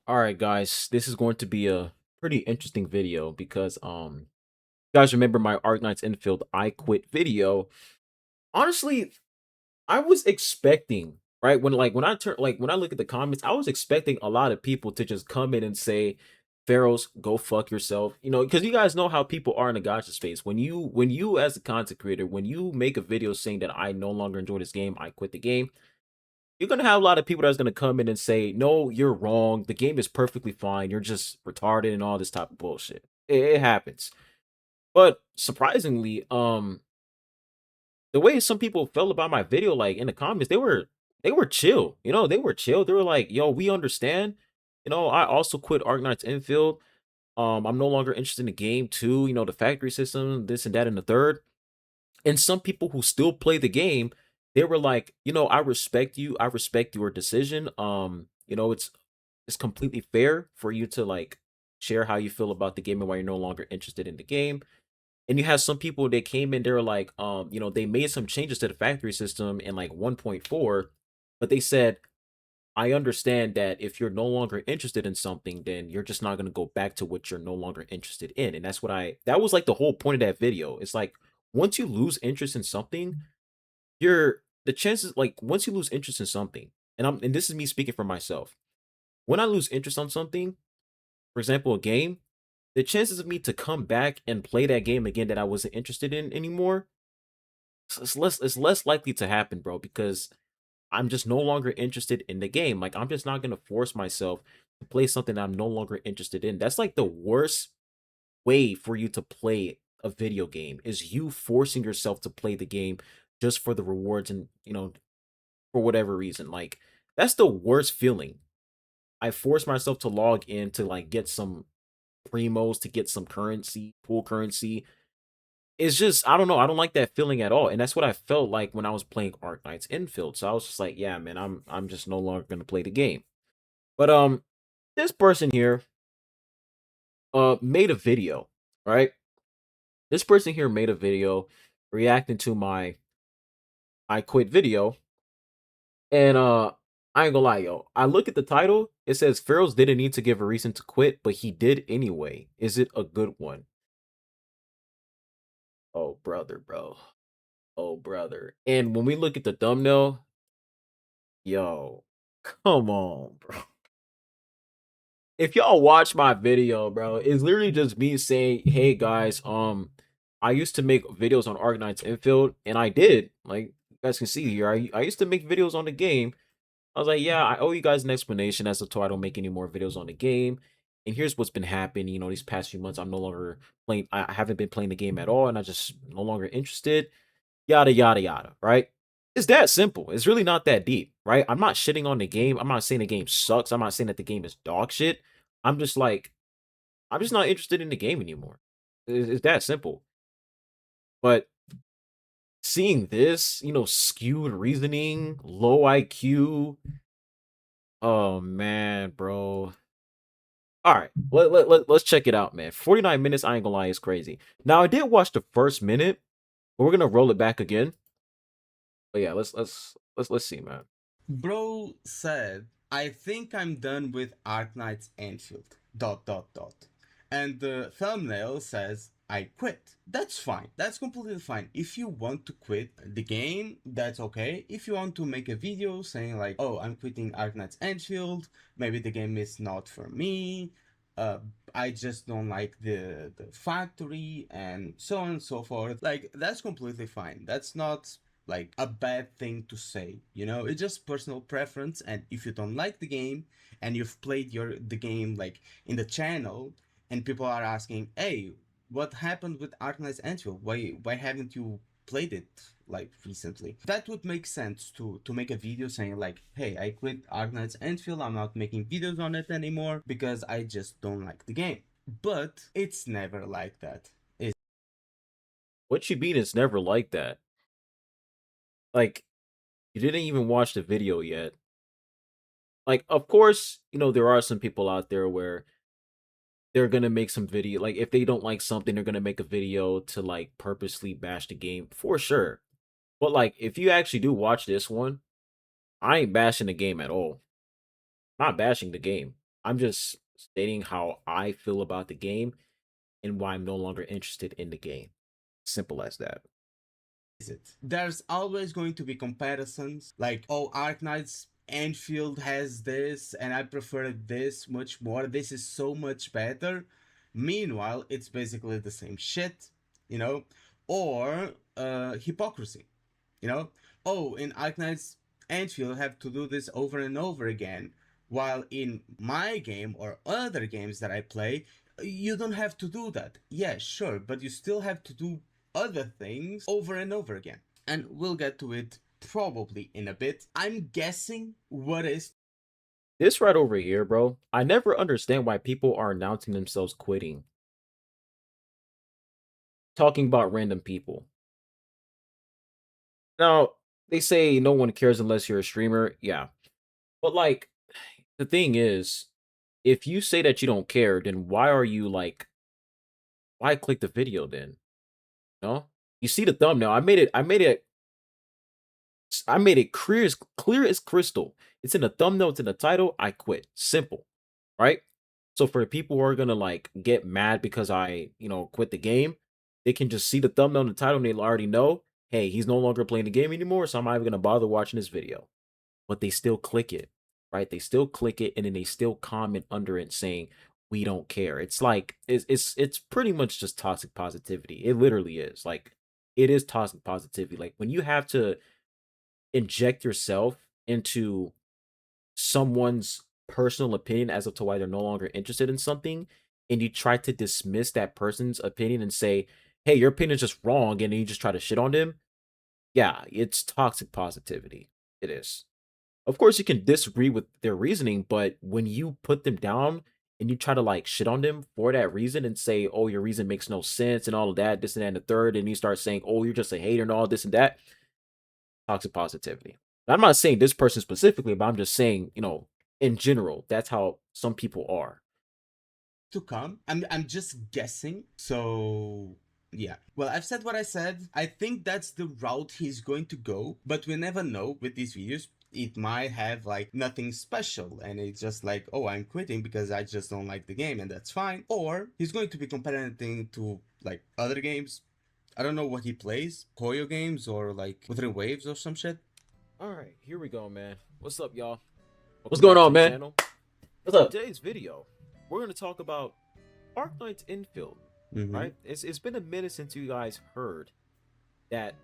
All right, guys, this is going to be a pretty interesting video because you guys remember my Arknights Endfield I quit video. Honestly, I was expecting, right? When I look at the comments, I was expecting a lot of people to just come in and say, Faros, go fuck yourself. Because you guys know how people are in the gacha space. When you as a content creator, when you make a video saying that I no longer enjoy this game, I quit the game, you're gonna have a lot of people that's gonna come in and say, "No, you're wrong. The game is perfectly fine. You're just retarded and all this type of bullshit." It happens. But surprisingly, the way some people felt about my video, like in the comments, they were chill. They were chill. They were like, "Yo, we understand." I also quit Arknights Infield. I'm no longer interested in the game too. The factory system, this and that, and the third. And some people who still play the game, they were like, I respect you. I respect your decision. It's completely fair for you to like share how you feel about the game and why you're no longer interested in the game. And you have some people that came in, they were like, they made some changes to the factory system in like 1.4, but they said, I understand that if you're no longer interested in something, then you're just not gonna go back to what you're no longer interested in. And that was like the whole point of that video. It's like once you lose interest in something, you're the chances like once you lose interest in something, and this is me speaking for myself. When I lose interest on something, for example, a game, the chances of me to come back and play that game again that I wasn't interested in anymore, it's less likely to happen, bro, because I'm just no longer interested in the game. Like I'm just not gonna force myself to play something I'm no longer interested in. That's like the worst way for you to play a video game is you forcing yourself to play the game just for the rewards and for whatever reason. Like that's the worst feeling. I forced myself to log in to like get some primos to get some currency, pool currency. It's just I don't know. I don't like that feeling at all, and that's what I felt like when I was playing Arknights Infield. So I was just like, yeah, man, I'm just no longer gonna play the game. But this person here made a video, right? This person here made a video reacting to my I quit video, and I ain't gonna lie, yo. I look at the title. It says Pharaohs didn't need to give a reason to quit, but he did anyway. Is it a good one? Oh, brother, bro. Oh, brother. And when we look at the thumbnail, yo, come on, bro. If y'all watch my video, bro, it's literally just me saying, "Hey guys, I used to make videos on Arknights Infield, and I did. Like you guys can see here, I used to make videos on the game. I was like, yeah, I owe you guys an explanation as to why I don't make any more videos on the game. And here's what's been happening. These past few months, I'm no longer playing. I haven't been playing the game at all, and I just no longer interested. Yada yada yada. Right? It's that simple. It's really not that deep, right? I'm not shitting on the game. I'm not saying the game sucks. I'm not saying that the game is dog shit. I'm just like, I'm just not interested in the game anymore. It's that simple. But seeing this, skewed reasoning, low IQ. Oh man, bro. All right, let's check it out, man. 49 minutes, I ain't gonna lie, is crazy. Now, I did watch the first minute, but we're gonna roll it back again. But yeah, let's see, man. Bro said, I think I'm done with Arknights Enfield. Dot dot dot. And the thumbnail says, I quit. That's fine. That's completely fine. If you want to quit the game, that's okay. If you want to make a video saying like, oh, I'm quitting Arknights Enfield, maybe the game is not for me, uh, I just don't like the factory and so on and so forth. Like, that's completely fine. That's not like a bad thing to say, it's just personal preference. And if you don't like the game and you've played the game like in the channel, and people are asking, hey, what happened with Arknights Enfield, why haven't you played it like recently, that would make sense to make a video saying like, hey, I quit Arknights Enfield, I'm not making videos on it anymore because I just don't like the game. But it's never like that. What you mean it's never like that? Like, you didn't even watch the video yet. Like, of course, there are some people out there where they're gonna make some video. Like, if they don't like something, they're gonna make a video to like purposely bash the game for sure. But like, if you actually do watch this one, I ain't bashing the game at all. Not bashing the game. I'm just stating how I feel about the game and why I'm no longer interested in the game. Simple as that. Is it? There's always going to be comparisons, like, oh, Arknights Enfield has this, and I prefer this much more. This is so much better. Meanwhile, it's basically the same shit, you know? Or hypocrisy, you know? Oh, in Arknights Enfield have to do this over and over again, while in my game or other games that I play, you don't have to do that. Yeah, sure, but you still have to do other things over and over again. And we'll get to it probably in a bit. I'm guessing what is This right over here, bro, I never understand why people are announcing themselves quitting. Talking about random people. Now, they say no one cares unless you're a streamer. Yeah. But like the thing is, if you say that you don't care, then why are you like why click the video then? No? You see the thumbnail. I made it clear as crystal. It's in the thumbnail, it's in the title. I quit. Simple. Right? So for the people who are gonna like get mad because I, quit the game, they can just see the thumbnail and the title and they'll already know, hey, he's no longer playing the game anymore, so I'm not even gonna bother watching this video. But they still click it, right? They still click it and then they still comment under it saying, we don't care. It's like it's pretty much just toxic positivity. It literally is. Like it is toxic positivity. Like when you have to inject yourself into someone's personal opinion as to why they're no longer interested in something, and you try to dismiss that person's opinion and say, hey, your opinion is just wrong, and then you just try to shit on them. Yeah, it's toxic positivity. It is. Of course, you can disagree with their reasoning, but when you put them down and you try to like shit on them for that reason and say, oh, your reason makes no sense and all of that, this and that, and the third, and you start saying, oh, you're just a hater and all this and that, toxic positivity. I'm not saying this person specifically, but I'm just saying, in general, that's how some people are. to come. I'm just guessing. So yeah. Well, I've said what I said. I think that's the route he's going to go, but we never know with these videos. It might have like nothing special and it's just like, oh, I'm quitting because I just don't like the game and that's fine. Or he's going to be comparing to like other games. I don't know what he plays, Koyo games or like Wuthering Waves or some shit. All right, here we go, man. What's up, y'all? What's Welcome going back to on, the man? channel. What's In up? today's video, we're going to talk about Arknights Endfield, Mm-hmm. right? It's been a minute since you guys heard that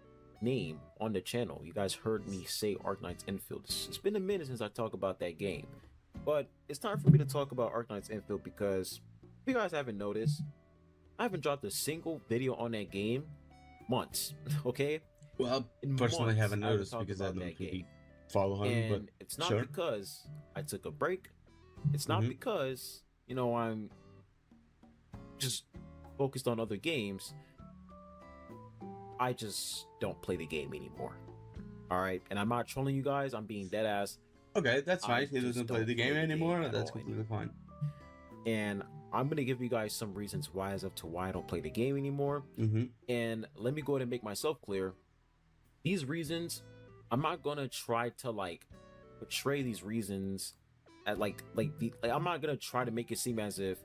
name on the channel. You guys heard me say Arknights Endfield. It's been a minute since I talked about that game. But it's time for me to talk about Arknights Endfield because if you guys haven't noticed, I haven't dropped a single video on that game months. Okay? Well, In personally months, haven't I haven't noticed talked because I about don't that game. really follow him, but And it's not sure. because I took a break. It's not Mm-hmm. because, I'm just focused on other games. I just don't play the game anymore. All right. And I'm not trolling you guys. I'm being dead ass. Okay, that's fine. I He just doesn't play don't the game play the game anymore. at That's all completely anymore. fine. And I'm going to give you guys some reasons why as to why I don't play the game anymore. Mm-hmm. And let me go ahead and make myself clear. These reasons, I'm not going to try to like portray these reasons at I'm not going to try to make it seem as if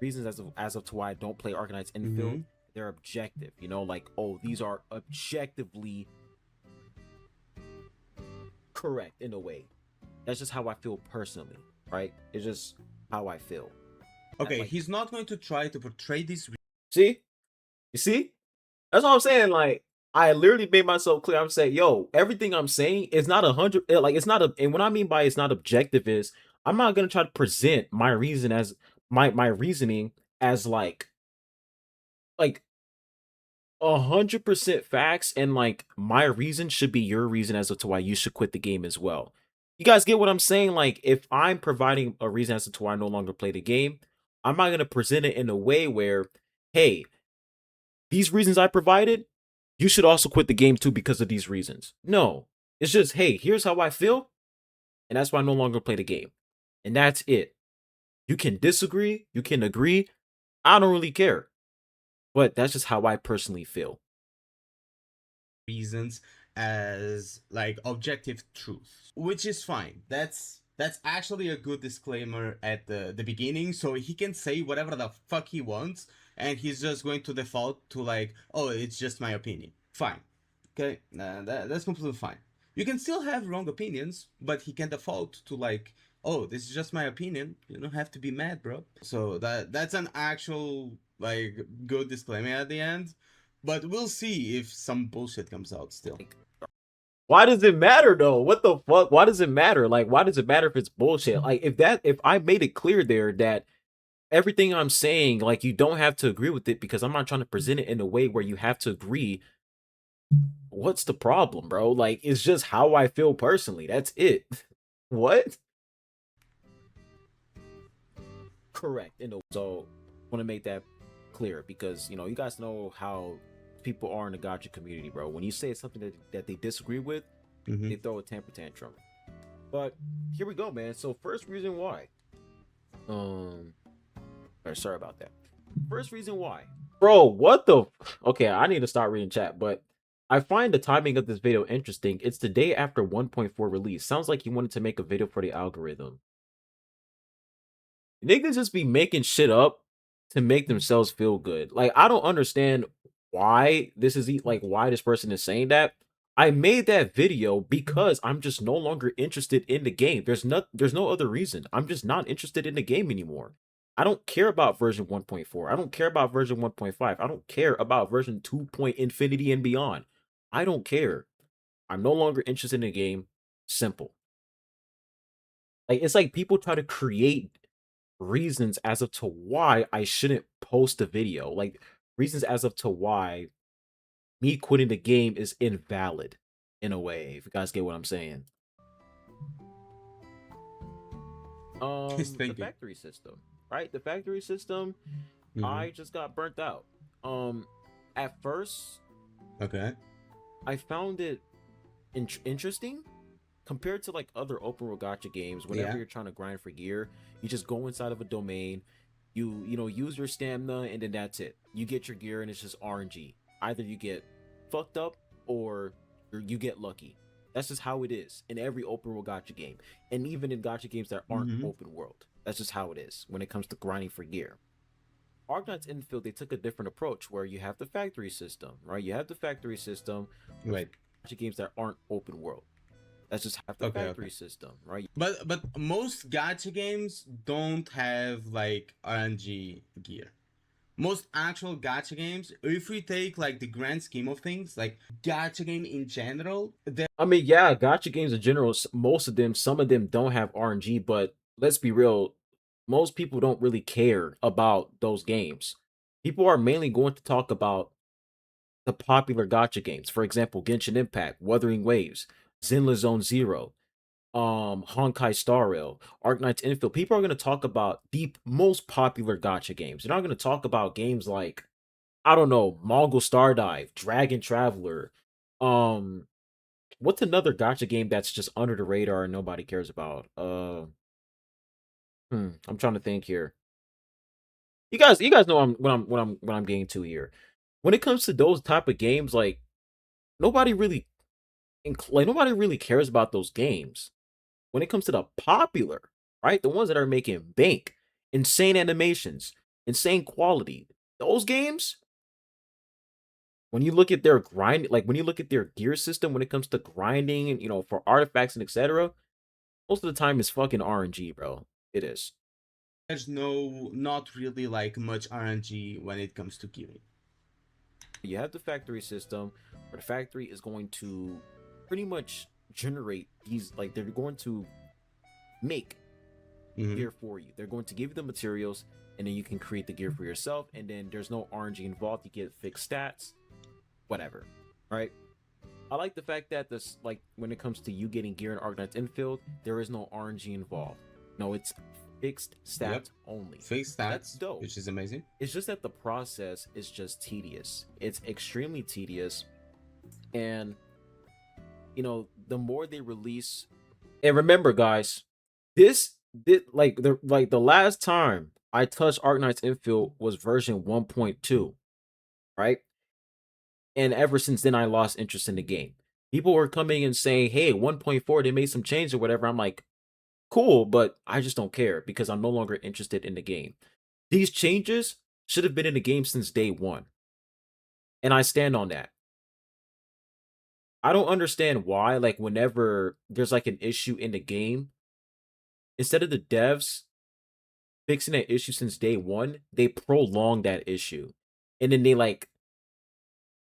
reasons as of to why I don't play Arknights Mm-hmm. Infield, they're objective, like, oh, these are objectively correct in a way. That's just how I feel personally, right? It's just how I feel. Okay, Like, he's not going to try to portray this. see? You see? That's what I'm saying. Like, I literally made myself clear. I'm saying, yo, everything I'm saying is not 100. Like, it's not a. And what I mean by it's not objective is I'm not gonna try to present my reason as my reasoning as like 100% facts, and like my reason should be your reason as to why you should quit the game as well. You guys get what I'm saying? Like, if I'm providing a reason as to why I no longer play the game, I'm not gonna present it in a way where, hey, these reasons I provided, you should also quit the game too because of these reasons. No, it's just, hey, here's how I feel, and that's why I no longer play the game, and that's it. You can disagree, you can agree. I don't really care, but that's just how I personally feel. Reasons as like objective truth, which is fine. That's That's actually a good disclaimer at the beginning, so he can say whatever the fuck he wants, and he's just going to default to like, oh, it's just my opinion. Fine, okay, that's completely fine. You can still have wrong opinions, but he can default to like, oh, this is just my opinion. You don't have to be mad, bro. So that's an actual like good disclaimer at the end, but we'll see if some bullshit comes out still. Like, why does it matter though? What the fuck? Why does it matter? Like, why does it matter if it's bullshit? Like, if I made it clear there that everything I'm saying, like, you don't have to agree with it because I'm not trying to present it in a way where you have to agree. What's the problem, bro? Like, it's just how I feel personally. That's it. What? Correct. So want to make that clear because you guys know how people are in the gotcha community, bro. When you say something that they disagree with, Mm-hmm. they throw a temper tantrum. But here we go, man. So first reason why. Um sorry about that. First reason why. Bro, what the okay, I need to start reading chat, but I find the timing of this video interesting. It's the day after 1.4 release. Sounds like you wanted to make a video for the algorithm. Niggas just be making shit up to make themselves feel good. Like, I don't understand why this is like why this person is saying that. I made that video because I'm just no longer interested in the game. There's no other reason. I'm just not interested in the game anymore. I don't care about version 1.4. I don't care about version 1.5. I don't care about version 2. Infinity and beyond. I don't care. I'm no longer interested in the game. Simple. Like, it's like people try to create reasons as of to why I shouldn't post a video. Like, reasons as of to why me quitting the game is invalid in a way, if you guys get what I'm saying. He's The thinking. factory system, right? The factory system, Mm-hmm. I just got burnt out. At first, Okay. I found it interesting compared to like other open world gacha games. Whenever Yeah. you're trying to grind for gear, you just go inside of a domain, use your stamina, and then that's it. You get your gear, and it's just RNG. Either you get fucked up or you get lucky. That's just how it is in every open world gacha game, and even in gacha games that aren't Mm-hmm. open world. That's just how it is when it comes to grinding for gear. Arknights Endfield, they took a different approach where you have the factory system, right? You have the factory system with Wait. gacha games that aren't open world. That's just half the Okay. Okay. factory system, right? But most gacha games don't have like RNG gear. Most actual gacha games, if we take like the grand scheme of things, like gacha game in general, I mean, yeah, gacha games in general, most of them, some of them don't have RNG, but let's be real, most people don't really care about those games. People are mainly going to talk about the popular gacha games. For example, Genshin Impact, Wuthering Waves, Zenless Zone Zero, Honkai Star Rail, Arknights Infield. People are going to talk about the most popular gacha games. They're not going to talk about games like, I don't know, Mongol Stardive, Dragon Traveler, um, what's another gacha game that's just under the radar and nobody cares about? I'm trying to think here. You guys know what I'm getting to here. When it comes to those type of games, like nobody really, nobody really cares about those games. When it comes to the popular, right, the ones that are making bank, insane animations, insane quality, those games. When you look at their grind, like when you look at their gear system, when it comes to grinding and for artifacts and etc., most of the time it's fucking RNG, bro. It is. there's not really like much RNG when it comes to gearing. You have the factory system, where the factory is going to pretty much generate these, like they're going to make Mm-hmm. gear for you. They're going to give you the materials, and then you can create the gear for yourself. And then there's no RNG involved. You get fixed stats, whatever. Right? I like the fact that this, like, when it comes to you getting gear in Arknights Infield, there is no RNG involved. No, it's fixed Yep. stats only. Fixed That's stats, dope. which is amazing. It's just that the process is just tedious. It's extremely tedious. And, the more they release. And remember, guys, this did the last time I touched Arknights Infield was version 1.2, right? And ever since then I lost interest in the game. People were coming and saying, hey, 1.4, they made some change or whatever. I'm like, Cool, but I just don't care because I'm no longer interested in the game. These changes should have been in the game since day one, and I stand on that. I don't understand why, like, whenever there's like an issue in the game, instead of the devs fixing that issue since day one, they prolong that issue. And then they like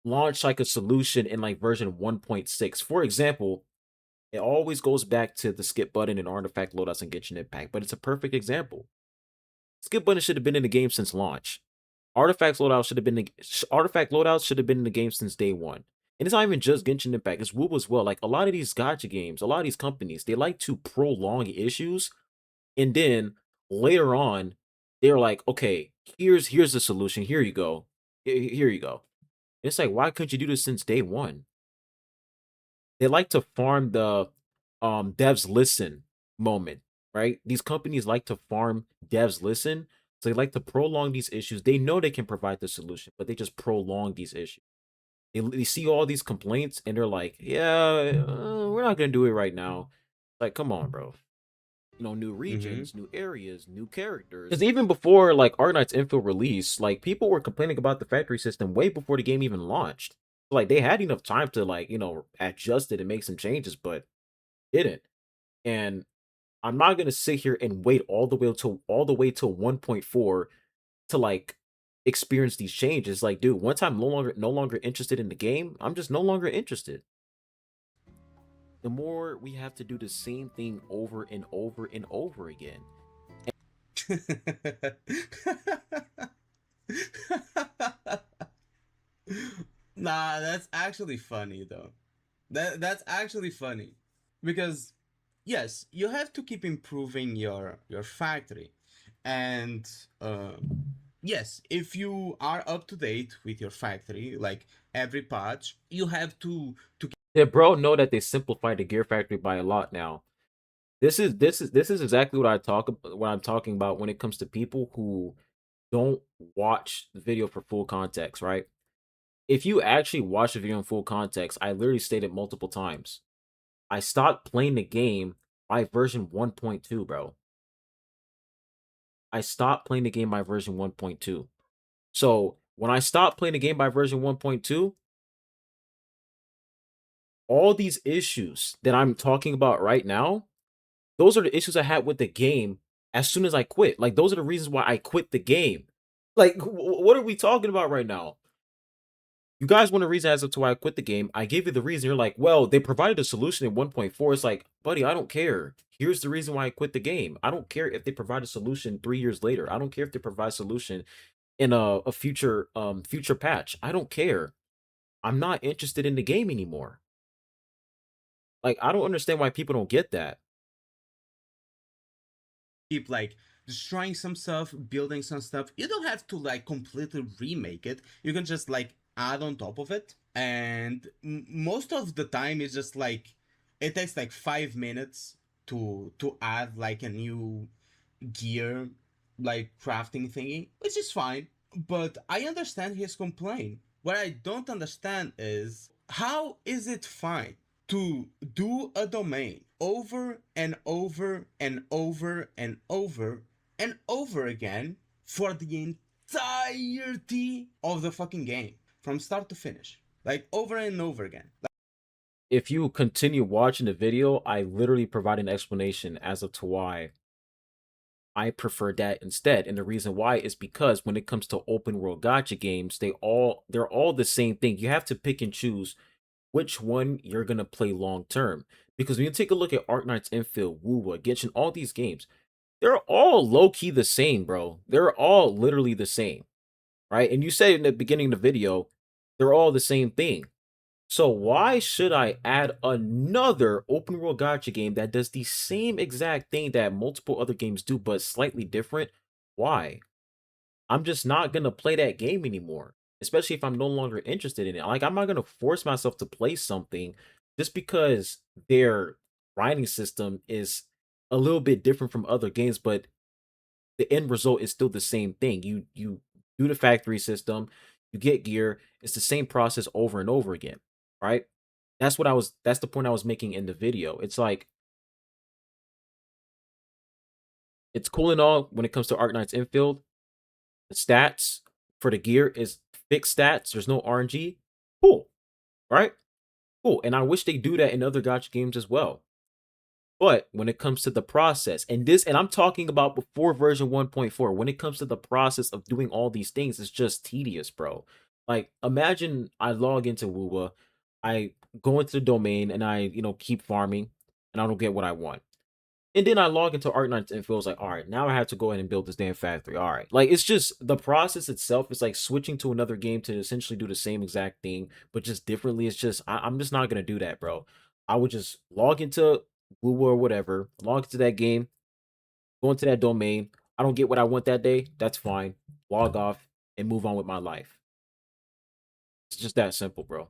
launch like a solution in like version 1.6. For example, it always goes back to the skip button and artifact loadouts and Genshin Impact, but it's a perfect example. Skip button should have been in the game since launch. Artifact loadouts should have been in the game since day one. And it's not even just Genshin Impact, it's WoW as well. Like a lot of these gacha games, a lot of these companies, they like to prolong issues, and then later on, they're like, okay, here's the solution. Here you go. Here you go. It's like, why couldn't you do this since day one? They like to farm the devs listen moment, right? These companies like to farm devs listen. So they like to prolong these issues. They know they can provide the solution, but they just prolong these issues. They see all these complaints and they're like, yeah, we're not going to do it right now. Like, come on, bro. New Mm-hmm. regions, new areas, new characters. Because even before like Arknights Infield release, like people were complaining about the factory system way before the game even launched. So, like they had enough time to like adjust it and make some changes, but didn't. And I'm not gonna sit here and wait all the way till 1.4 to like experience these changes. Like, dude, once I'm no longer interested in the game, I'm just no longer interested. The more we have to do the same thing over and over and over again. Nah, that's actually funny though. That's actually funny because yes, you have to keep improving your factory, and yes, if you are up to date with your factory, like every patch, you have to Yeah, bro, know that they simplified the Gear Factory by a lot now. This is exactly what I'm talking about when it comes to people who don't watch the video for full context, right? If you actually watch the video in full context, I literally stated multiple times. I stopped playing the game by version 1.2, bro. I stopped playing the game by version 1.2. So when I stopped playing the game by version 1.2, all these issues that I'm talking about right now, those are the issues I had with the game as soon as I quit. Like those are the reasons why I quit the game. Like what are we talking about right now? You guys want a reason as to why I quit the game. I gave you the reason. You're like, well, they provided a solution in 1.4. It's like, buddy, I don't care. Here's the reason why I quit the game. I don't care if they provide a solution 3 years later. I don't care if they provide a solution in a future patch. I don't care. I'm not interested in the game anymore. Like, I don't understand why people don't get that. keep like destroying some stuff, building some stuff. You don't have to like completely remake it. You can just like add on top of it. And most of the time it's just like it takes like 5 minutes to add like a new gear like crafting thingy, which is fine. But I understand his complaint. What I don't understand is how is it fine to do a domain over and over and over and over and over again for the entirety of the fucking game from start to finish, like over and over again. If you continue watching the video, I literally provide an explanation as to why I prefer that instead. And the reason why is because when it comes to open world gacha games, they're all the same thing. You have to pick and choose which one you're gonna play long term. Because when you take a look at Arknights Infield, Wuwa, Genshin, all these games, they're all low key the same, bro. They're all literally the same, right? And you said in the beginning of the video, they're all the same thing. So why should I add another open world gacha game that does the same exact thing that multiple other games do, but slightly different? Why? I'm just not gonna play that game anymore, especially if I'm no longer interested in it. Like I'm not gonna force myself to play something just because their grinding system is a little bit different from other games, but the end result is still the same thing. You do the factory system, you get gear, it's the same process over and over again, right? That's the point I was making in the video. It's like It's cool and all when it comes to Arknights Infield. The stats for the gear is fixed stats. There's no RNG. Cool, right? Cool. And I wish they do that in other gotcha games as well. But when it comes to the process, and I'm talking about before version 1.4, when it comes to the process of doing all these things, it's just tedious, bro. Like, imagine I log into Woowa, I go into the domain, and I, keep farming, and I don't get what I want. And then I log into Arknights and feels like, all right, now I have to go ahead and build this damn factory. All right. Like, it's just the process itself is like switching to another game to essentially do the same exact thing, but just differently. It's just, I'm just not going to do that, bro. I would just log into Google or whatever, log into that game, go into that domain. I don't get what I want that day. That's fine. Log off and move on with my life. It's just that simple, bro.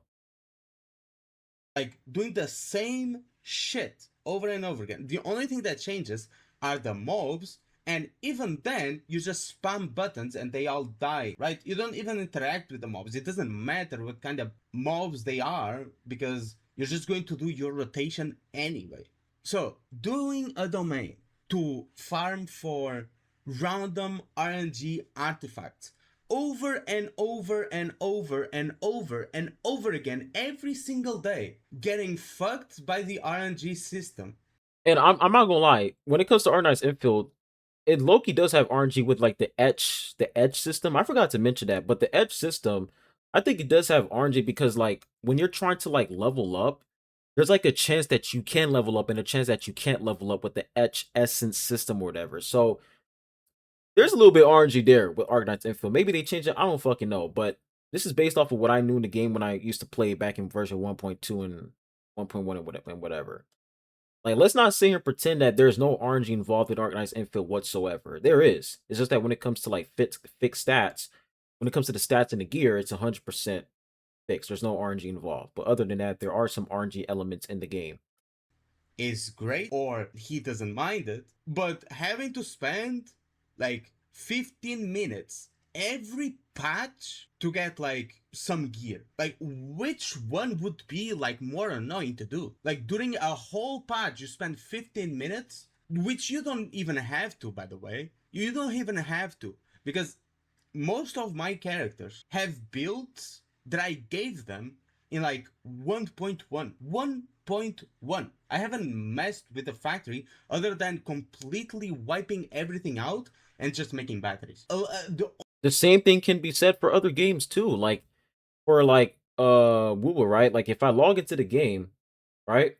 Like doing the same shit over and over again. The only thing that changes are the mobs, and even then, you just spam buttons and they all die, right? You don't even interact with the mobs. It doesn't matter what kind of mobs they are because you're just going to do your rotation anyway. So, doing a domain to farm for random RNG artifacts over and over and over and over and over again every single day, getting fucked by the RNG system. And I'm not gonna lie, when it comes to Arknights Infield, it Loki does have RNG with like the edge system. I forgot to mention that, but the edge system, I think it does have RNG because like when you're trying to like level up, there's like a chance that you can level up and a chance that you can't level up with the edge essence system or whatever. So there's a little bit RNG there with Arknights Infield. Maybe they changed it. I don't fucking know, but this is based off of what I knew in the game when I used to play back in version 1.2 and 1.1 and whatever. Like, let's not sit here and pretend that there's no RNG involved in Arknights Infield whatsoever. There is. It's just that when it comes to like fixed stats, when it comes to the stats and the gear, it's 100% fixed. There's no RNG involved. But other than that, there are some RNG elements in the game. Is great or he doesn't mind it, but having to spend like 15 minutes every patch to get like some gear, like which one would be like more annoying to do? Like during a whole patch you spend 15 minutes, which you don't even have to, by the way. You don't even have to, because most of my characters have builds that I gave them in like 1.1. 1.1. I haven't messed with the factory other than completely wiping everything out and just making batteries. The same thing can be said for other games too. Like for like Woowa, right? Like if I log into the game, right?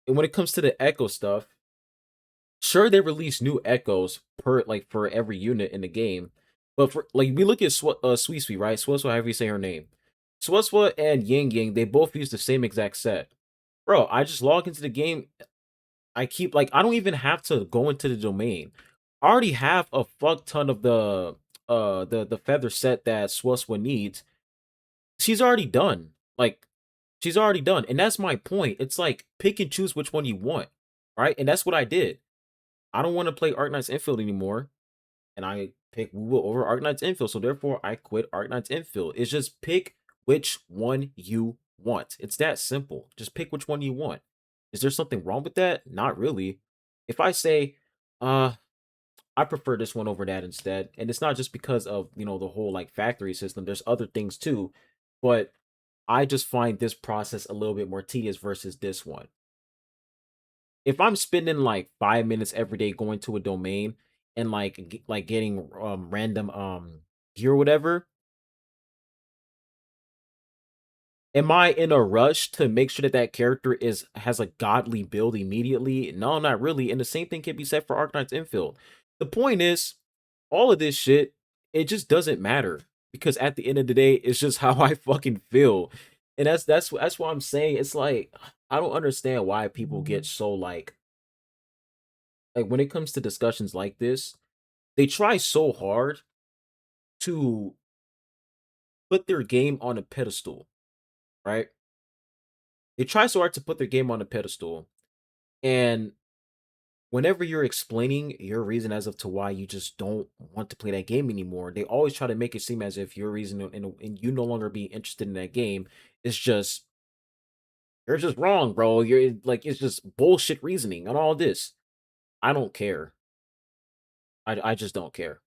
And when it comes to the echo stuff, sure they release new echoes per like for every unit in the game, but for like we look at Sweet Sweet, right? Swaswa, however you say her name, Swaswa and Yang Yang, they both use the same exact set. Bro, I just log into the game. I keep like I don't even have to go into the domain. I already have a fuck ton of the feather set that Swaswa needs. She's already done. Like she's already done, and that's my point. It's like pick and choose which one you want, right? And that's what I did. I don't want to play Arknights Infield anymore, and I pick Woowa over Arknights Infield. So therefore, I quit Arknights Infield. It's just pick which one you want. It's that simple. Just pick which one you want. Is there something wrong with that? Not really. If I say, uh, I prefer this one over that instead, and it's not just because of the whole like factory system. There's other things too, but I just find this process a little bit more tedious versus this one. If I'm spending like 5 minutes every day going to a domain and like getting random gear or whatever, am I in a rush to make sure that that character has a godly build immediately? No, not really. And the same thing can be said for Arknights Infield. The point is, all of this shit, it just doesn't matter because at the end of the day, it's just how I fucking feel, and that's why I'm saying it's like I don't understand why people get so like when it comes to discussions like this, they try so hard to put their game on a pedestal, right? They try so hard to put their game on a pedestal. And whenever you're explaining your reason as of to why you just don't want to play that game anymore, they always try to make it seem as if your reason and you no longer be interested in that game is just you're just wrong, bro. You're like it's just bullshit reasoning and all this. I don't care. I just don't care.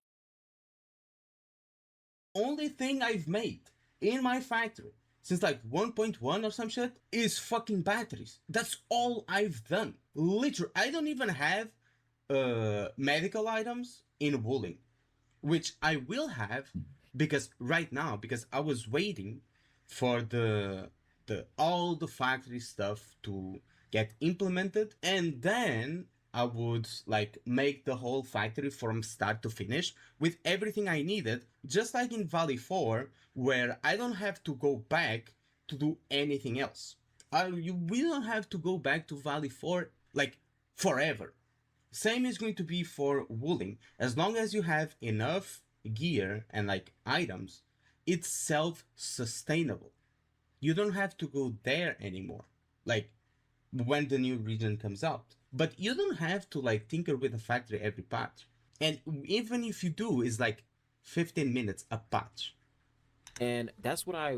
Only thing I've made in my factory since like 1.1 or some shit is fucking batteries. That's all I've done. Literally, I don't even have medical items in wooling, which I will have because right now, because I was waiting for the all the factory stuff to get implemented, and then I would like make the whole factory from start to finish with everything I needed, just like in Valley 4, where I don't have to go back to do anything else. We don't have to go back to Valley 4 like forever. Same is going to be for wooling. As long as you have enough gear and like items, it's self-sustainable. You don't have to go there anymore. Like when the new region comes out. But you don't have to like tinker with the factory every patch. And even if you do, it's like 15 minutes a patch. And that's what I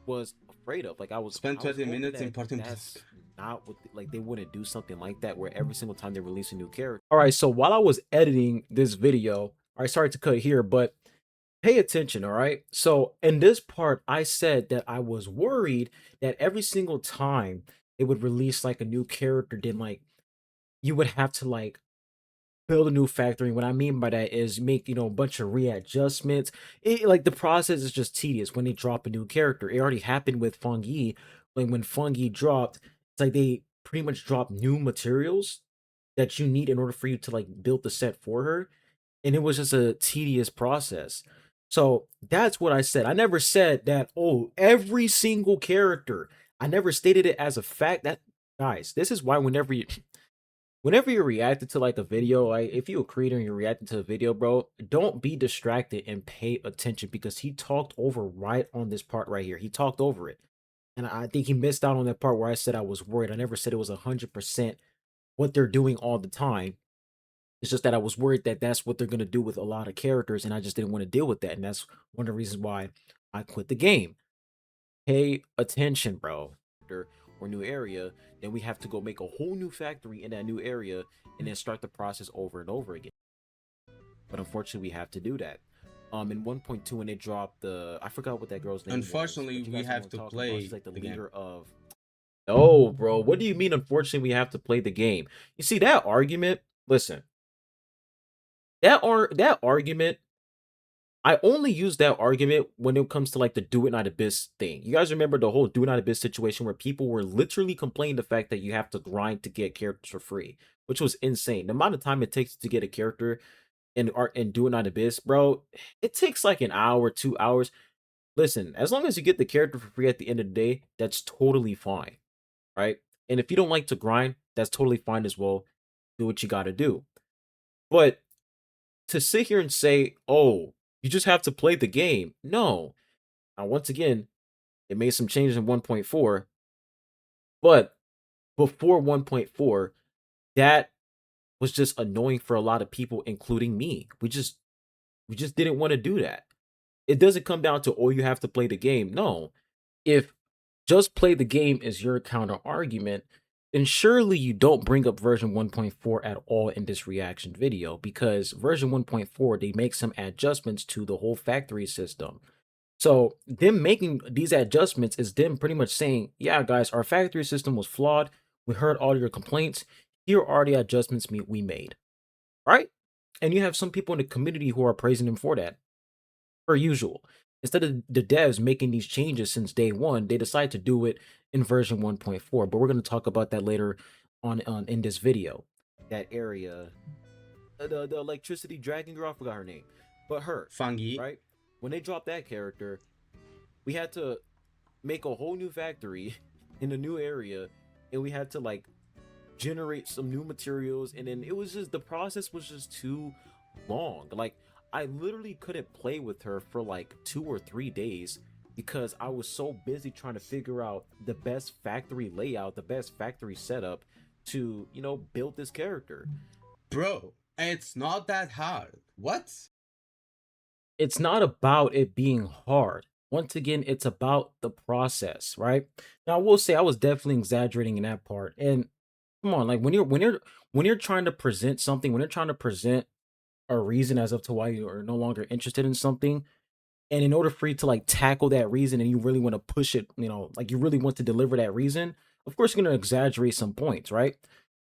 was afraid of. Like Spend I was 20 hoping minutes that importing that's block. not what like they wouldn't do something like that where every single time they release a new character. All right, so while I was editing this video, I started to cut here, but pay attention, all right? So in this part, I said that I was worried that every single time they would release like a new character, then like you would have to like build a new factory. What I mean by that is make, a bunch of readjustments. Like the process is just tedious when they drop a new character. It already happened with Fungi. Like when Fungi dropped, it's like they pretty much dropped new materials that you need in order for you to like build the set for her. And it was just a tedious process. So that's what I said. I never said that, oh, every single character. I never stated it as a fact. That guys, this is why whenever you're reacting to like a video, like if you're a creator and you're reacting to a video, bro, don't be distracted and pay attention because he talked over right on this part right here. He talked over it. And I think he missed out on that part where I said I was worried. I never said it was 100% what they're doing all the time. It's just that I was worried that that's what they're going to do with a lot of characters. And I just didn't want to deal with that. And that's one of the reasons why I quit the game. Pay attention, bro. Or new area, then we have to go make a whole new factory in that new area and then start the process over and over again. But unfortunately, we have to do that. In 1.2, when they dropped I forgot what that girl's name was, Unfortunately, but you we guys know what have I'm to talking about. She's play like the the game. leader of. Oh, bro, what do you mean? Unfortunately, we have to play the game. You see that argument? Listen, that argument I only use that argument when it comes to like the do it not abyss thing. You guys remember the whole do it not abyss situation where people were literally complaining the fact that you have to grind to get characters for free, which was insane. The amount of time it takes to get a character in art and do it not abyss, bro, it takes like an hour, 2 hours. Listen, as long as you get the character for free at the end of the day, that's totally fine, right? And if you don't like to grind, that's totally fine as well. Do what you got to do. But to sit here and say, "Oh, you just have to play the game." No. Now, once again, it made some changes in 1.4, but before 1.4, that was just annoying for a lot of people, including me. We just didn't want to do that. It doesn't come down to, oh, you have to play the game. No. If just play the game is your counter argument, then surely you don't bring up version 1.4 at all in this reaction video because version 1.4, they make some adjustments to the whole factory system. So them making these adjustments is them pretty much saying, yeah, guys, our factory system was flawed. We heard all your complaints. Here are the adjustments we made. Right? And you have some people in the community who are praising them for that, per usual. Instead of the devs making these changes since day one, they decide to do it in version 1.4. But we're going to talk about that later on in this video. That area, the electricity dragon girl, I forgot her name, but her, Fungi. right? When they dropped that character, we had to make a whole new factory in a new area, and we had to like generate some new materials, and then it was just the process was just too long. Like I literally couldn't play with her for like 2 or 3 days because I was so busy trying to figure out the best factory layout, the best factory setup to build this character. Bro, it's not that hard. What? It's not about it being hard. Once again, it's about the process, right? Now, I will say I was definitely exaggerating in that part. And come on, like when you're trying to present something, when you're trying to present a reason as of to why you are no longer interested in something. And in order for you to like tackle that reason and you really want to push it, like you really want to deliver that reason, of course you're gonna exaggerate some points, right?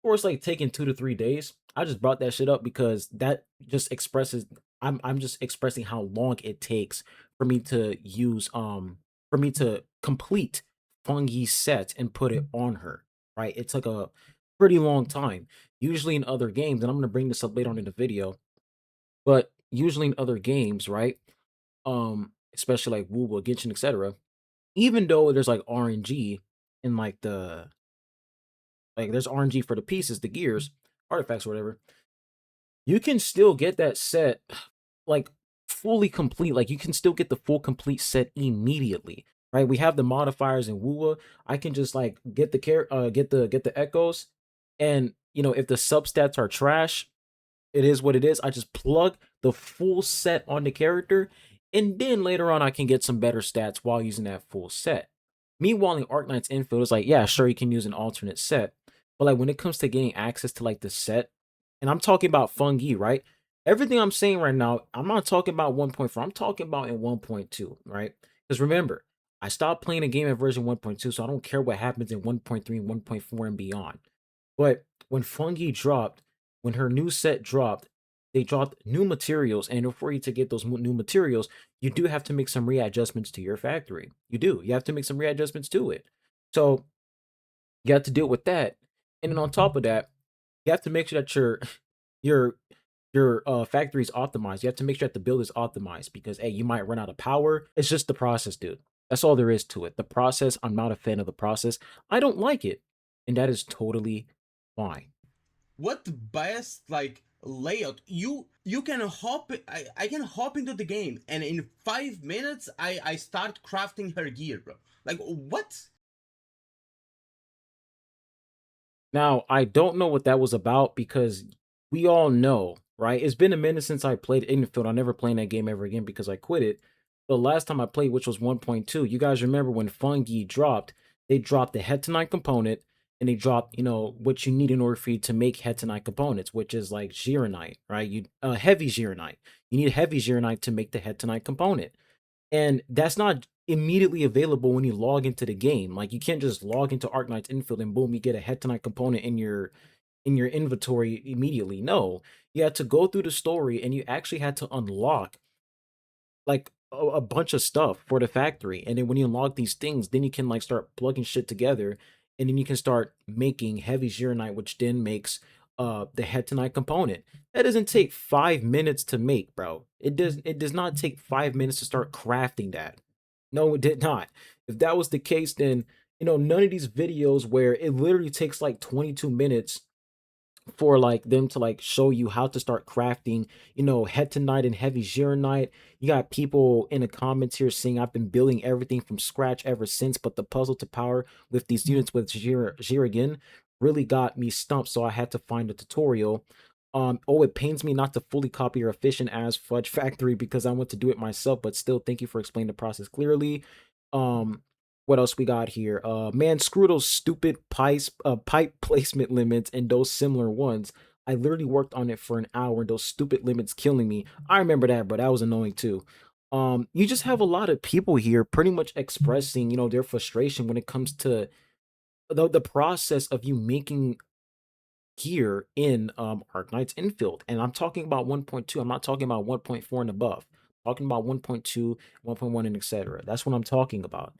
Or it's like taking 2 to 3 days. I just brought that shit up because that just expresses I'm just expressing how long it takes for me to use for me to complete fungi set and put it on her. Right. It took a pretty long time. Usually in other games, and I'm gonna bring this up later on in the video, but usually in other games, right? Especially like Woo, Genshin, etc. Even though there's like RNG in like there's RNG for the pieces, the gears, artifacts, or whatever, you can still get that set like fully complete. Like you can still get the full complete set immediately. Right? We have the modifiers in Woowa. I can just like get the get the echoes, and if the substats are trash, it is what it is. I just plug the full set on the character, and then later on I can get some better stats while using that full set. Meanwhile, in Arknights Infield, it's like, yeah, sure, you can use an alternate set. But like when it comes to getting access to like the set, and I'm talking about fungi, right? Everything I'm saying right now, I'm not talking about 1.4, I'm talking about in 1.2, right? Because remember, I stopped playing a game at version 1.2, so I don't care what happens in 1.3 and 1.4 and beyond. But when Fungi dropped, when her new set dropped, they dropped new materials, and for you to get those new materials, you do have to make some readjustments to your factory. You do. You have to make some readjustments to it. So you have to deal with that, and then on top of that, you have to make sure that your factory is optimized. You have to make sure that the build is optimized because hey, you might run out of power. It's just the process, dude. That's all there is to it. The process. I'm not a fan of the process. I don't like it, and that is totally fine. What best like layout? You can hop. I can hop into the game, and in 5 minutes, I start crafting her gear, bro. Like what? Now, I don't know what that was about because we all know, right? It's been a minute since I played Endfield. I never played that game ever again because I quit it. The last time I played, which was 1.2, you guys remember when Fungi dropped, they dropped the Hetonite component and they dropped, what you need in order for you to make Hetonite components, which is like Gironite, right? You heavy Gironite. You need heavy Gironite to make the Hetonite component. And that's not immediately available when you log into the game. Like you can't just log into Arknights Infield and boom, you get a Hetonite component in your inventory immediately. No, you had to go through the story and you actually had to unlock like a bunch of stuff for the factory. And then when you unlock these things, then you can like start plugging shit together and then you can start making heavy Gironite, which then makes the Hetonite component. That doesn't take 5 minutes to make, bro. It does not take 5 minutes to start crafting that. No, it did not. If that was the case, then none of these videos where it literally takes like 22 minutes for like them to like show you how to start crafting, hetonite and heavy gironite. You got people in the comments here saying I've been building everything from scratch ever since, but the puzzle to power with these units with Jirigan really got me stumped, so I had to find a tutorial. Oh, it pains me not to fully copy your efficient as fudge factory because I want to do it myself, but still thank you for explaining the process clearly. Um, what else we got here? Man, screw those stupid pipe placement limits and those similar ones. I literally worked on it for an hour and those stupid limits killing me. I remember that, but that was annoying too. You just have a lot of people here pretty much expressing, their frustration when it comes to the process of you making gear in Arknights Infield. And I'm talking about 1.2. I'm not talking about 1.4 and above. I'm talking about 1.2, 1.1, and etc. That's what I'm talking about.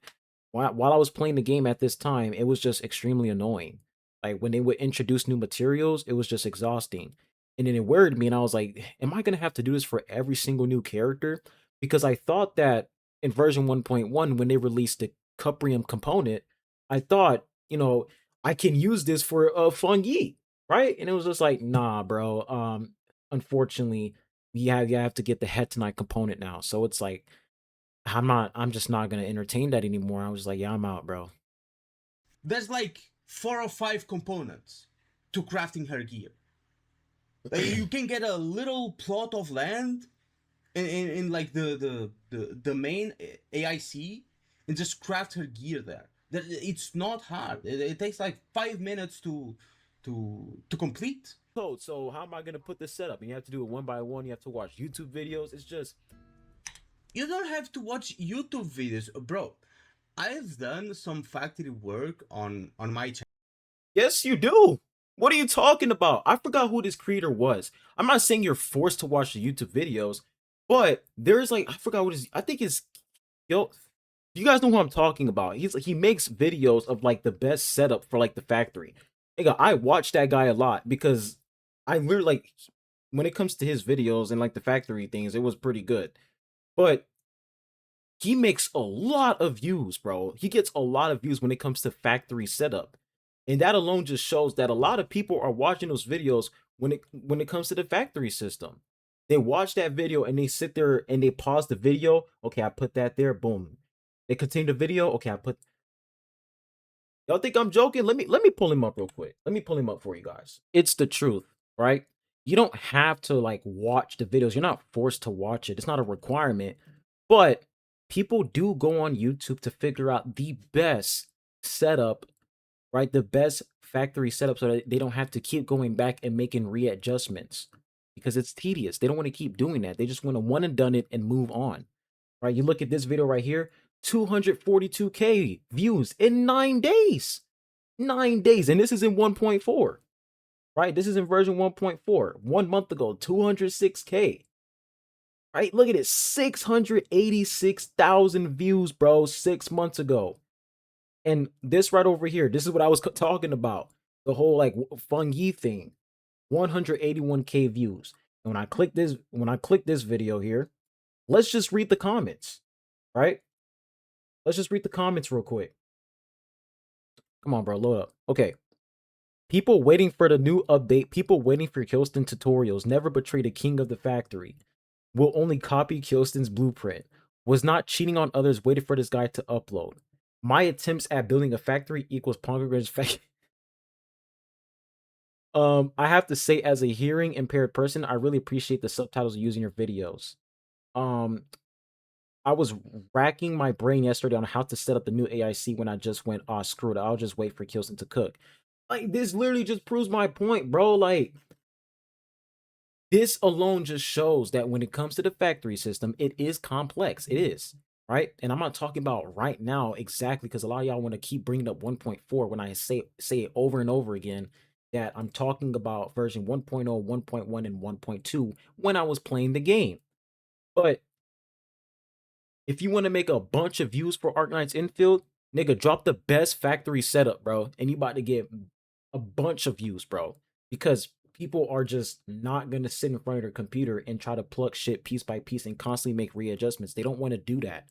While I was playing the game at this time, it was just extremely annoying. Like when they would introduce new materials, it was just exhausting. And then it worried me, and I was like, am I gonna have to do this for every single new character? Because I thought that in version 1.1, when they released the Cuprium component, I thought, I can use this for fungi, right? And it was just like, nah, bro. Unfortunately, you have to get the Hetonite component now. So it's like I'm just not gonna entertain that anymore. I was like, yeah, I'm out, bro. There's like 4 or 5 components to crafting her gear. Like you can get a little plot of land in like the main AIC and just craft her gear there. It's not hard. It takes like 5 minutes to complete. code. So how am I gonna put this setup? And you have to do it one by one. You have to watch YouTube videos. It's just You don't have to watch YouTube videos, bro. I've done some factory work on my channel. yes, you do. What are you talking about? I forgot who this creator was. I'm not saying you're forced to watch the YouTube videos, but there's like I forgot what his. I think it's yo. You guys know who I'm talking about. He makes videos of like the best setup for like the factory. Nigga, I watch that guy a lot because I literally like when it comes to his videos and like the factory things, it was pretty good. But he makes a lot of views, bro. He gets a lot of views when it comes to factory setup. And that alone just shows that a lot of people are watching those videos when it comes to the factory system. They watch that video and they sit there and they pause the video. Okay, I put that there. Boom. They continue the video. Okay, I put. Y'all think I'm joking? Let me pull him up real quick. Let me pull him up for you guys. It's the truth, right? You don't have to like watch the videos. You're not forced to watch it. It's not a requirement. But people do go on YouTube to figure out the best setup, right? The best factory setup so that they don't have to keep going back and making readjustments because it's tedious. They don't want to keep doing that. They just want to one and done it and move on, right? You look at this video right here, 242K views in 9 days. 9 days. And this is in 1.4, right? This is in version 1.4. 1 month ago, 206K. Right? Look at it. 686,000 views, bro, 6 months ago. And this right over here, this is what I was talking about. The whole like fungi thing. 181K views. And when I click this video here, let's just read the comments, right? Let's just read the comments real quick. Come on, bro, load up. Okay. People waiting for the new update, people waiting for Killston tutorials, never betray the king of the factory. Will only copy Killston's blueprint. Was not cheating on others, waited for this guy to upload. My attempts at building a factory equals Ponegran's factory. I have to say, as a hearing impaired person, I really appreciate the subtitles using your videos. Um, I was racking my brain yesterday on how to set up the new AIC when I just went, oh, screw it, I'll just wait for Killston to cook. Like, this literally just proves my point, bro. Like, this alone just shows that when it comes to the factory system, it is complex. It is, right? And I'm not talking about right now exactly because a lot of y'all want to keep bringing up 1.4 when I say it over and over again that I'm talking about version 1.0, 1.1, and 1.2 when I was playing the game. But if you want to make a bunch of views for Arknights Infield, nigga, drop the best factory setup, bro, and you about to get a bunch of views, bro, because people are just not gonna sit in front of their computer and try to pluck shit piece by piece and constantly make readjustments. They don't want to do that,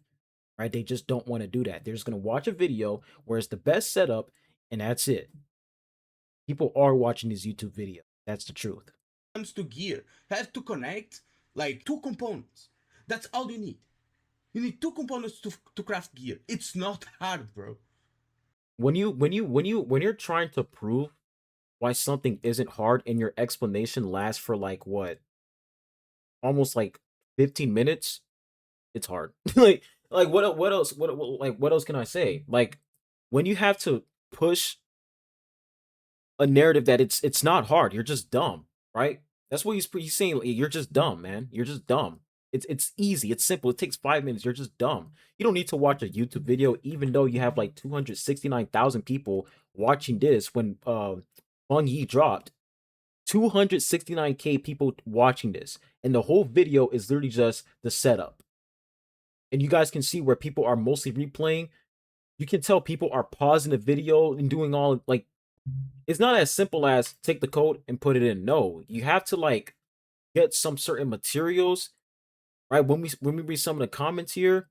right? They just don't want to do that. They're just gonna watch a video where it's the best setup, and that's it. People are watching these YouTube videos. That's the truth. Comes to gear, have to connect like two components. That's all you need. You need two components to craft gear. It's not hard, bro. When you're trying to prove why something isn't hard and your explanation lasts for like what, almost like 15 minutes, it's hard. Like what else what else can I say? Like when you have to push a narrative that it's not hard, you're just dumb, right? That's what he's saying. Like, you're just dumb, man. You're just dumb. It's easy. It's simple. It takes 5 minutes. You're just dumb. You don't need to watch a YouTube video, even though you have like 269,000 people watching this when Feng Yi dropped. 269K people watching this, and the whole video is literally just the setup. And you guys can see where people are mostly replaying. You can tell people are pausing the video and doing all like it's not as simple as take the code and put it in. No, you have to like get some certain materials, right? When we read some of the comments here,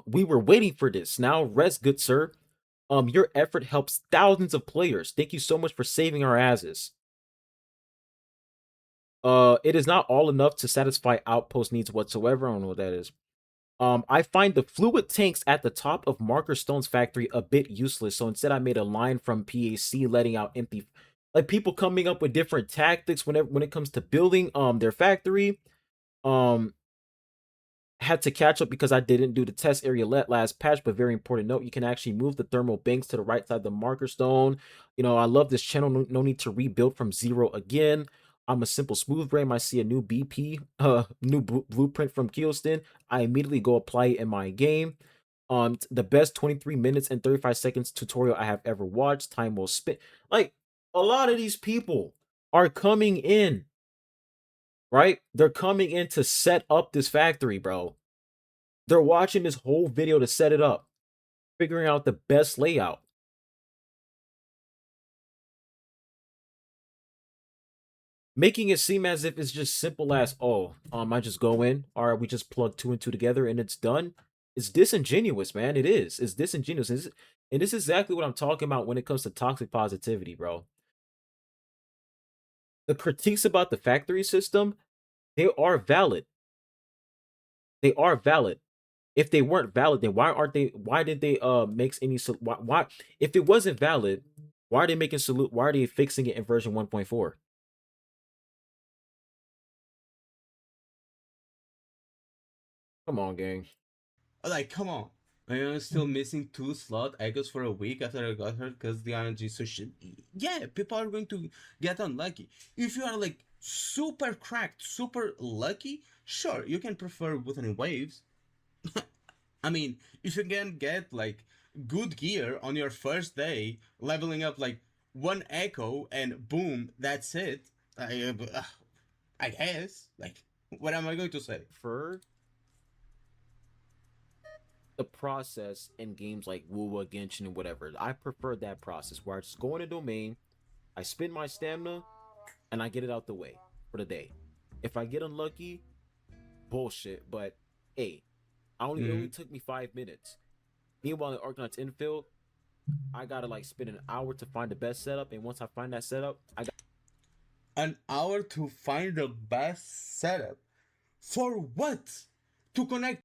we were waiting for this. Now rest, good sir. Your effort helps thousands of players. Thank you so much for saving our asses. It is not all enough to satisfy outpost needs whatsoever. I don't know what that is. I find the fluid tanks at the top of Marker Stone's factory a bit useless, so instead I made a line from PAC letting out empty, like people coming up with different tactics when it comes to building their factory. Um, Had to catch up because I didn't do the test area last patch, but very important note, you can actually move the thermal banks to the right side of the marker stone. You know, I love this channel. No need to rebuild from zero again. I'm a simple smooth brain. I see a new BP, new blueprint from Keelston. I immediately go apply it in my game. The best 23 minutes and 35 seconds tutorial I have ever watched. Time well spent. Like, a lot of these people are coming in, right? They're coming in to set up this factory, bro. They're watching this whole video to set it up, figuring out the best layout, making it seem as if it's just simple as, oh, I just go in, all right, we just plug two and two together and it's done. It's disingenuous, man. It is. It's disingenuous. And this is exactly what I'm talking about when it comes to toxic positivity, bro. The critiques about the factory system, they are valid. They are valid. If they weren't valid, then why did they make any why if it wasn't valid, why are they making salute why are they fixing it in version 1.4? Come on, gang. Like, come on. I'm still missing 2 slot echoes for a week after I got hurt because the RNG is so shit. Yeah, people are going to get unlucky. If you are like super cracked, super lucky, sure, you can prefer wooden waves. I mean, if you can get like good gear on your first day, leveling up like one echo and boom, that's it. I guess. Like, what am I going to say? For the process in games like Wuwa, Genshin, and whatever, I prefer that process where I just go in a domain, I spend my stamina, and I get it out the way for the day. If I get unlucky, bullshit. But hey, it only Mm. took me 5 minutes. Meanwhile, in Arknights Infield, I gotta like spend an hour to find the best setup, and once I find that setup, I got An hour to find the best setup. For what? To connect.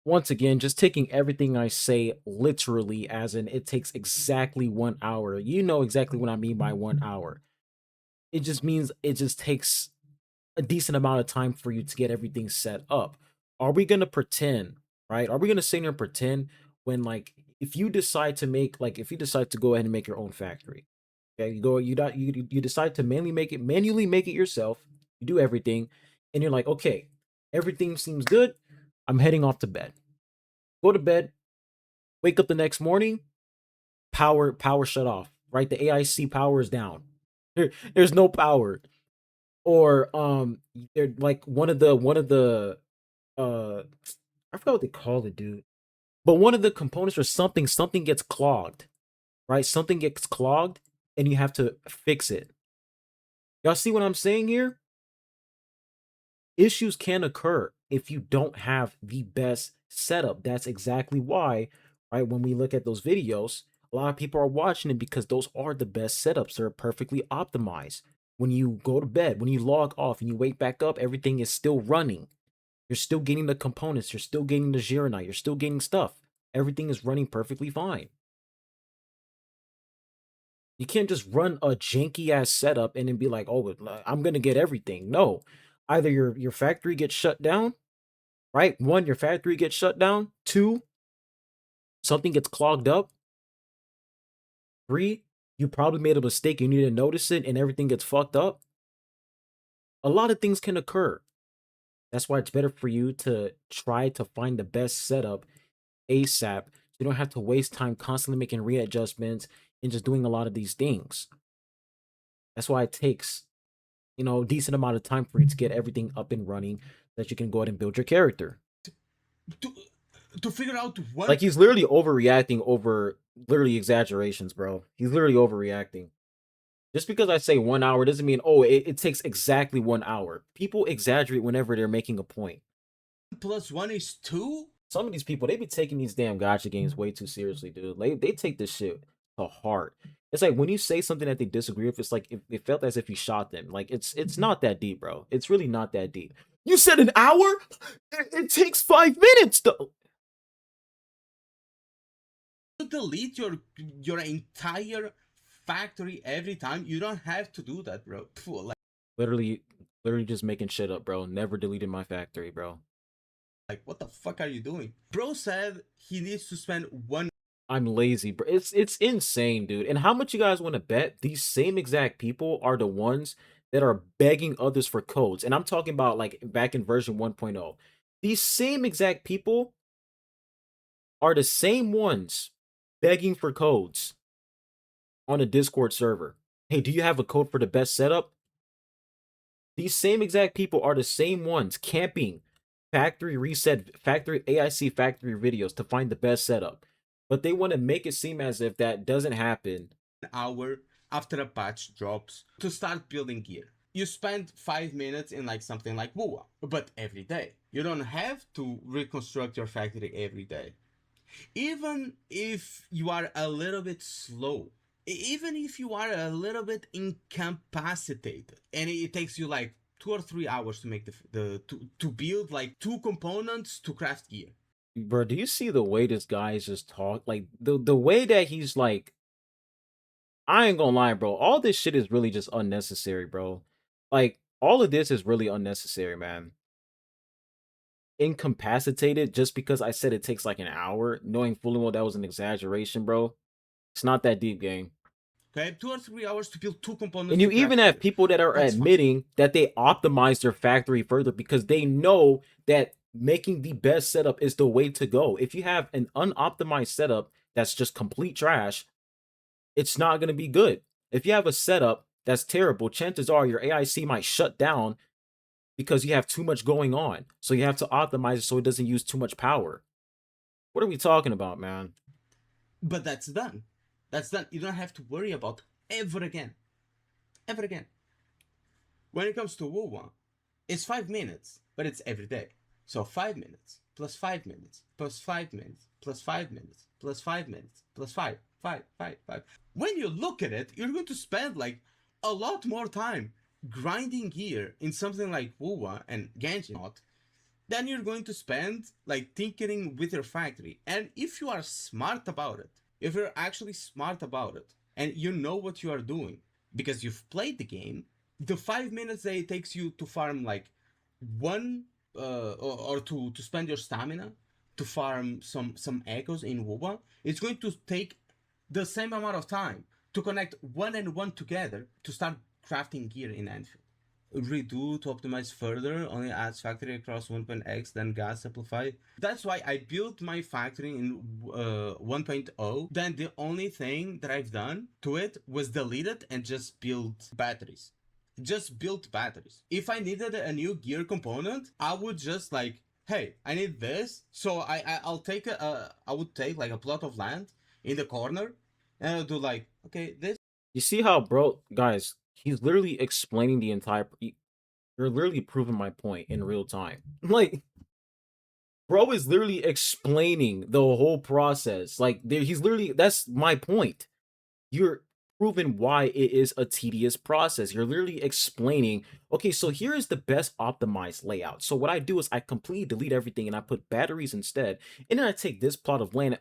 once again just taking everything I say literally, as in it takes exactly 1 hour. You know exactly what I mean by 1 hour. It just means it just takes a decent amount of time for you to get everything set up. Are we gonna pretend, right? Are we gonna sit here and pretend when like if you decide to make like if you decide to go ahead and make your own factory, okay, you decide to manually make it yourself, you do everything, and you're like, okay, everything seems good. I'm heading off to bed. Go to bed, wake up the next morning, power shut off, right? The AIC power is down. There's no power. Or they're like one of the uh I forgot what they call it, dude. But one of the components or something gets clogged, right? Something gets clogged and you have to fix it. Y'all see what I'm saying here? Issues can occur if you don't have the best setup. That's exactly why, right? When we look at those videos, a lot of people are watching it because those are the best setups. They're perfectly optimized. When you go to bed, when you log off and you wake back up, everything is still running. You're still getting the components, you're still getting the Gironite, you're still getting stuff. Everything is running perfectly fine. You can't just run a janky ass setup and then be like, "Oh, I'm gonna get everything." No, either your factory gets shut down, right? One, your factory gets shut down. Two, something gets clogged up. Three, you probably made a mistake. You need to notice it, and everything gets fucked up. A lot of things can occur. That's why it's better for you to try to find the best setup ASAP. So you don't have to waste time constantly making readjustments and just doing a lot of these things. That's why it takes, a decent amount of time for you to get everything up and running that you can go ahead and build your character. to, to figure out one. Like he's literally overreacting over literally exaggerations, bro. He's literally overreacting. Just because I say 1 hour doesn't mean, oh, it takes exactly 1 hour. People exaggerate whenever they're making a point. Plus one is two. Some of these people, they be taking these damn gotcha games way too seriously, dude. They take this shit to heart. It's like when you say something that they disagree with, it's like it felt as if you shot them. Like it's not that deep, bro. It's really not that deep. You said an hour? It takes 5 minutes though. To delete your entire factory every time. You don't have to do that, bro. Like, Literally just making shit up, bro. Never deleted my factory, bro. Like, what the fuck are you doing? Bro said he needs to spend 1 I'm lazy, bro. It's insane, dude. And how much you guys want to bet these same exact people are the ones that are begging others for codes? And I'm talking about like back in version 1.0. These same exact people are the same ones begging for codes on a Discord server. Hey, do you have a code for the best setup? These same exact people are the same ones camping factory reset, factory AIC factory videos to find the best setup. But they want to make it seem as if that doesn't happen. hour after a patch drops to start building gear. You spend 5 minutes in like something like WoW, but every day. You don't have to reconstruct your factory every day. Even if you are a little bit slow, even if you are a little bit incapacitated, and it takes you like 2 or 3 hours to make to build like 2 components to craft gear. Bro, do you see the way this guy is just talk? Like the way that he's like, I ain't gonna lie, bro. All this shit is really just unnecessary, bro. Like all of this is really unnecessary, man. Incapacitated just because I said it takes like an hour, knowing fully well that was an exaggeration, bro. It's not that deep, gang. Okay, 2 or 3 hours to build 2 components And to you even craft have gear. people that are That's fine. admitting that they optimize their factory further because they know that making the best setup is the way to go. If you have an unoptimized setup that's just complete trash, it's not going to be good. If you have a setup that's terrible, chances are your AIC might shut down because you have too much going on. So you have to optimize it so it doesn't use too much power. What are we talking about, man? But that's done. That's done. You don't have to worry about ever again. Ever again. When it comes to WoW, it's 5 minutes, but it's every day. So 5 minutes plus 5 minutes plus 5 minutes plus 5 minutes plus 5 minutes plus five. When you look at it, you're going to spend like a lot more time grinding gear in something like WoW and Genshin, then you're going to spend like tinkering with your factory. And if you are smart about it, if you're actually smart about it, and you know what you are doing because you've played the game, the 5 minutes that it takes you to farm like one or to spend your stamina to farm some echoes in WoW, it's going to take the same amount of time to connect one and one together to start crafting gear in Endfield. Redo to optimize further only adds factory across 1.x then gas simplify. That's why I built my factory in 1.0. Then the only thing that I've done to it was delete it and just build batteries. Just built batteries. If I needed a new gear component, I would just like, hey, I need this, so I'll take I would take like a plot of land in the corner and I'll do like, okay, this. You see how, bro, guys, he's literally explaining the entire. You're literally proving my point in real time. Like, bro is literally explaining the whole process. Like, he's literally, that's my point. You're proving why it is a tedious process. You're literally explaining, okay, so here is the best optimized layout. So what I do is I completely delete everything and I put batteries instead. And then I take this plot of land.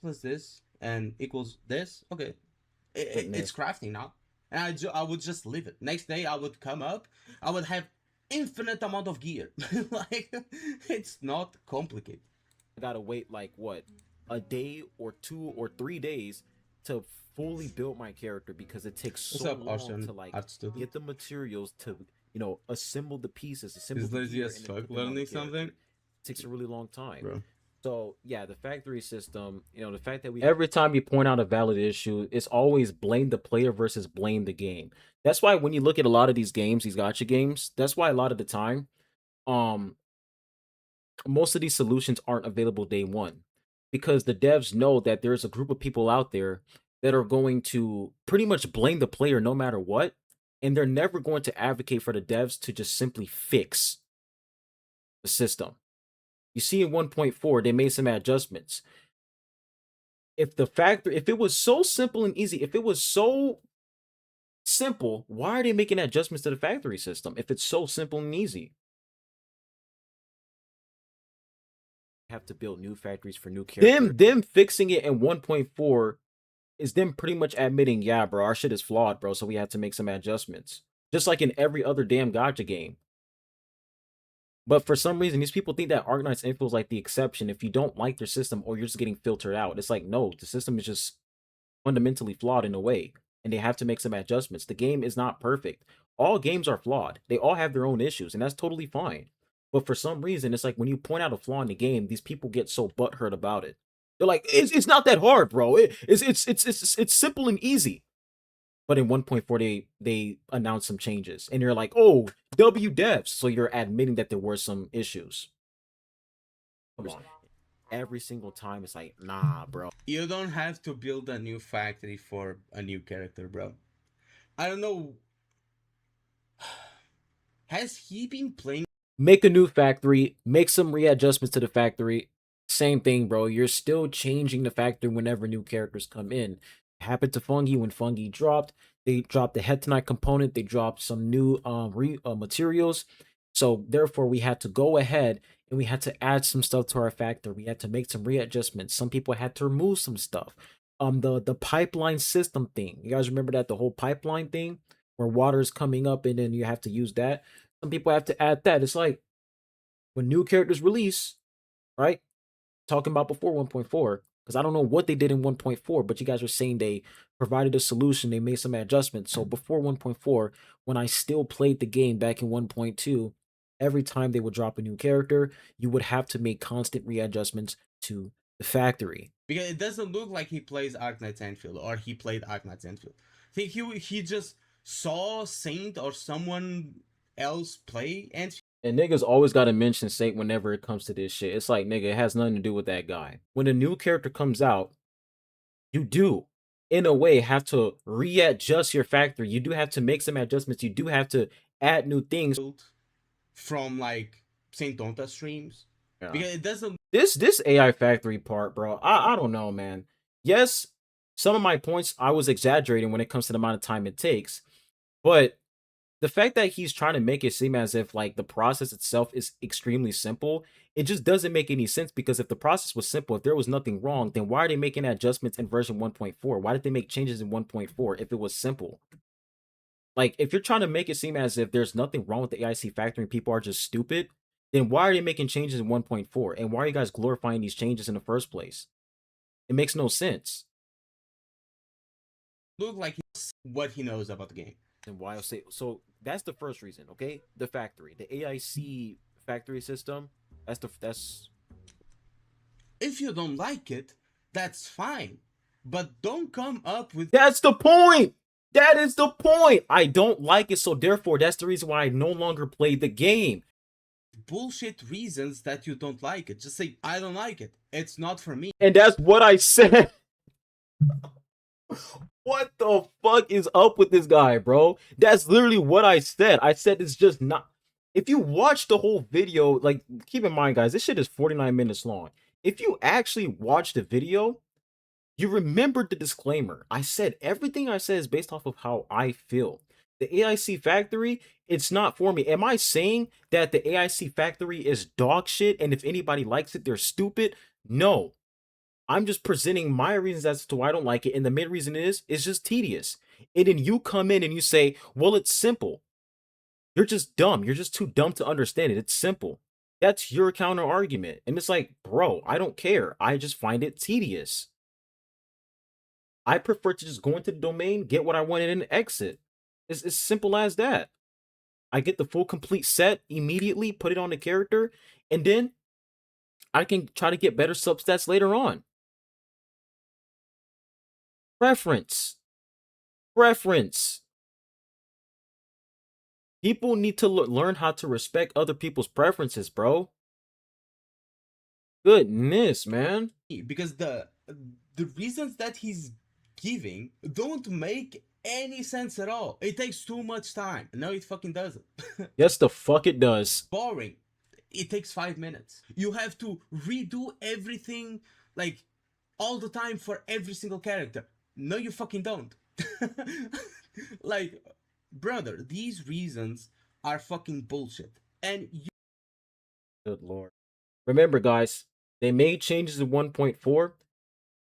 Plus this and equals this. Okay, it's Goodness, crafting now, and I would just leave it. Next day I would come up, I would have infinite amount of gear. Like, it's not complicated. I gotta wait like what, a day or 2 or 3 days to fully build my character because it takes What's so up, long Ocean to like Art Student? get the materials to assemble the pieces, assemble Is the lazy gear, as and then fuck put them on the learning something, character. It takes a really long time. bro. So yeah, the factory system, the fact that we every time you point out a valid issue, it's always blame the player versus blame the game. That's why when you look at a lot of these games, these gotcha games, that's why a lot of the time, um, most of these solutions aren't available day one because the devs know that there's a group of people out there that are going to pretty much blame the player no matter what, and they're never going to advocate for the devs to just simply fix the system. You see in 1.4 they made some adjustments. If it was so simple and easy, if it was so simple, why are they making adjustments to the factory system if it's so simple and easy? Have to build new factories for new characters. Them fixing it in 1.4 is them pretty much admitting, yeah, bro, our shit is flawed, bro, so we have to make some adjustments. Just like in every other damn gotcha game. But for some reason, these people think that Arknights Endfield is like the exception. If you don't like their system or you're just getting filtered out, it's like, no, the system is just fundamentally flawed in a way, and they have to make some adjustments. The game is not perfect. All games are flawed. They all have their own issues, and that's totally fine. But for some reason, it's like when you point out a flaw in the game, these people get so butthurt about it. They're like, it's not that hard, bro. It's simple and easy. But in 1.4, they announced some changes, and you're like, oh, W devs. So you're admitting that there were some issues. Come on. Every single time, it's like, nah, bro. You don't have to build a new factory for a new character, bro. I don't know. Has he been playing? Make a new factory, make some readjustments to the factory. Same thing, bro. You're still changing the factory whenever new characters come in. It happened to Fungi when Fungi dropped. They dropped the Hetonite component. They dropped some new materials. So therefore, we had to go ahead and we had to add some stuff to our factory. We had to make some readjustments. Some people had to remove some stuff. The pipeline system thing. You guys remember that, the whole pipeline thing where water is coming up and then you have to use that. Some people have to add that. It's like when new characters release, right? Talking about before 1.4, because I don't know what they did in 1.4, but you guys are saying they provided a solution, they made some adjustments. So before 1.4, when I still played the game back in 1.2, every time they would drop a new character, you would have to make constant readjustments to the factory. Because it doesn't look like he plays Arknights Endfield or he played Arknights Endfield. I think he just saw Saint or someone else play Endfield. And niggas always got to mention Saint whenever it comes to this shit. It's like, nigga, it has nothing to do with that guy. When a new character comes out, you do, in a way, have to readjust your factory. You do have to make some adjustments. You do have to add new things. From like Saint Donta streams. Yeah. Because it doesn't. This AI factory part, bro, I don't know, man. Yes, some of my points I was exaggerating when it comes to the amount of time it takes, but the fact that he's trying to make it seem as if like the process itself is extremely simple, it just doesn't make any sense, because if the process was simple, if there was nothing wrong, then why are they making adjustments in version 1.4? Why did they make changes in 1.4 if it was simple? Like, if you're trying to make it seem as if there's nothing wrong with the AIC factory and people are just stupid, then why are they making changes in 1.4? And why are you guys glorifying these changes in the first place? It makes no sense. Look like what he knows about the game. And why I'll say so, that's the first reason, okay? The factory, the AIC factory system. That's if you don't like it, that's fine. But don't come up with. That's the point. That is the point. I don't like it, so therefore that's the reason why I no longer play the game. Bullshit reasons that you don't like it. Just say, I don't like it. It's not for me. And that's what I said. What the fuck is up with this guy, bro? That's literally what I said. I said it's just not. If you watch the whole video, like, keep in mind, guys, this shit is 49 minutes long. If you actually watch the video, you remembered the disclaimer. I said everything I said is based off of how I feel. The AIC factory, it's not for me. Am I saying that the AIC factory is dog shit and if anybody likes it, they're stupid? No. I'm just presenting my reasons as to why I don't like it. And the main reason is, it's just tedious. And then you come in and you say, well, it's simple. You're just dumb. You're just too dumb to understand it. It's simple. That's your counter argument. And it's like, bro, I don't care. I just find it tedious. I prefer to just go into the domain, get what I wanted, and exit. It's as simple as that. I get the full complete set immediately, put it on the character, and then I can try to get better substats later on. Preference. Preference. People need to learn how to respect other people's preferences, bro. Goodness, man. Because the reasons that he's giving don't make any sense at all. It takes too much time. No, it fucking doesn't. Yes, the fuck it does. Boring. It takes 5 minutes. You have to redo everything, like, all the time for every single character. No, you fucking don't. Like, brother, these reasons are fucking bullshit. And you. Good lord. Remember, guys, they made changes in 1.4.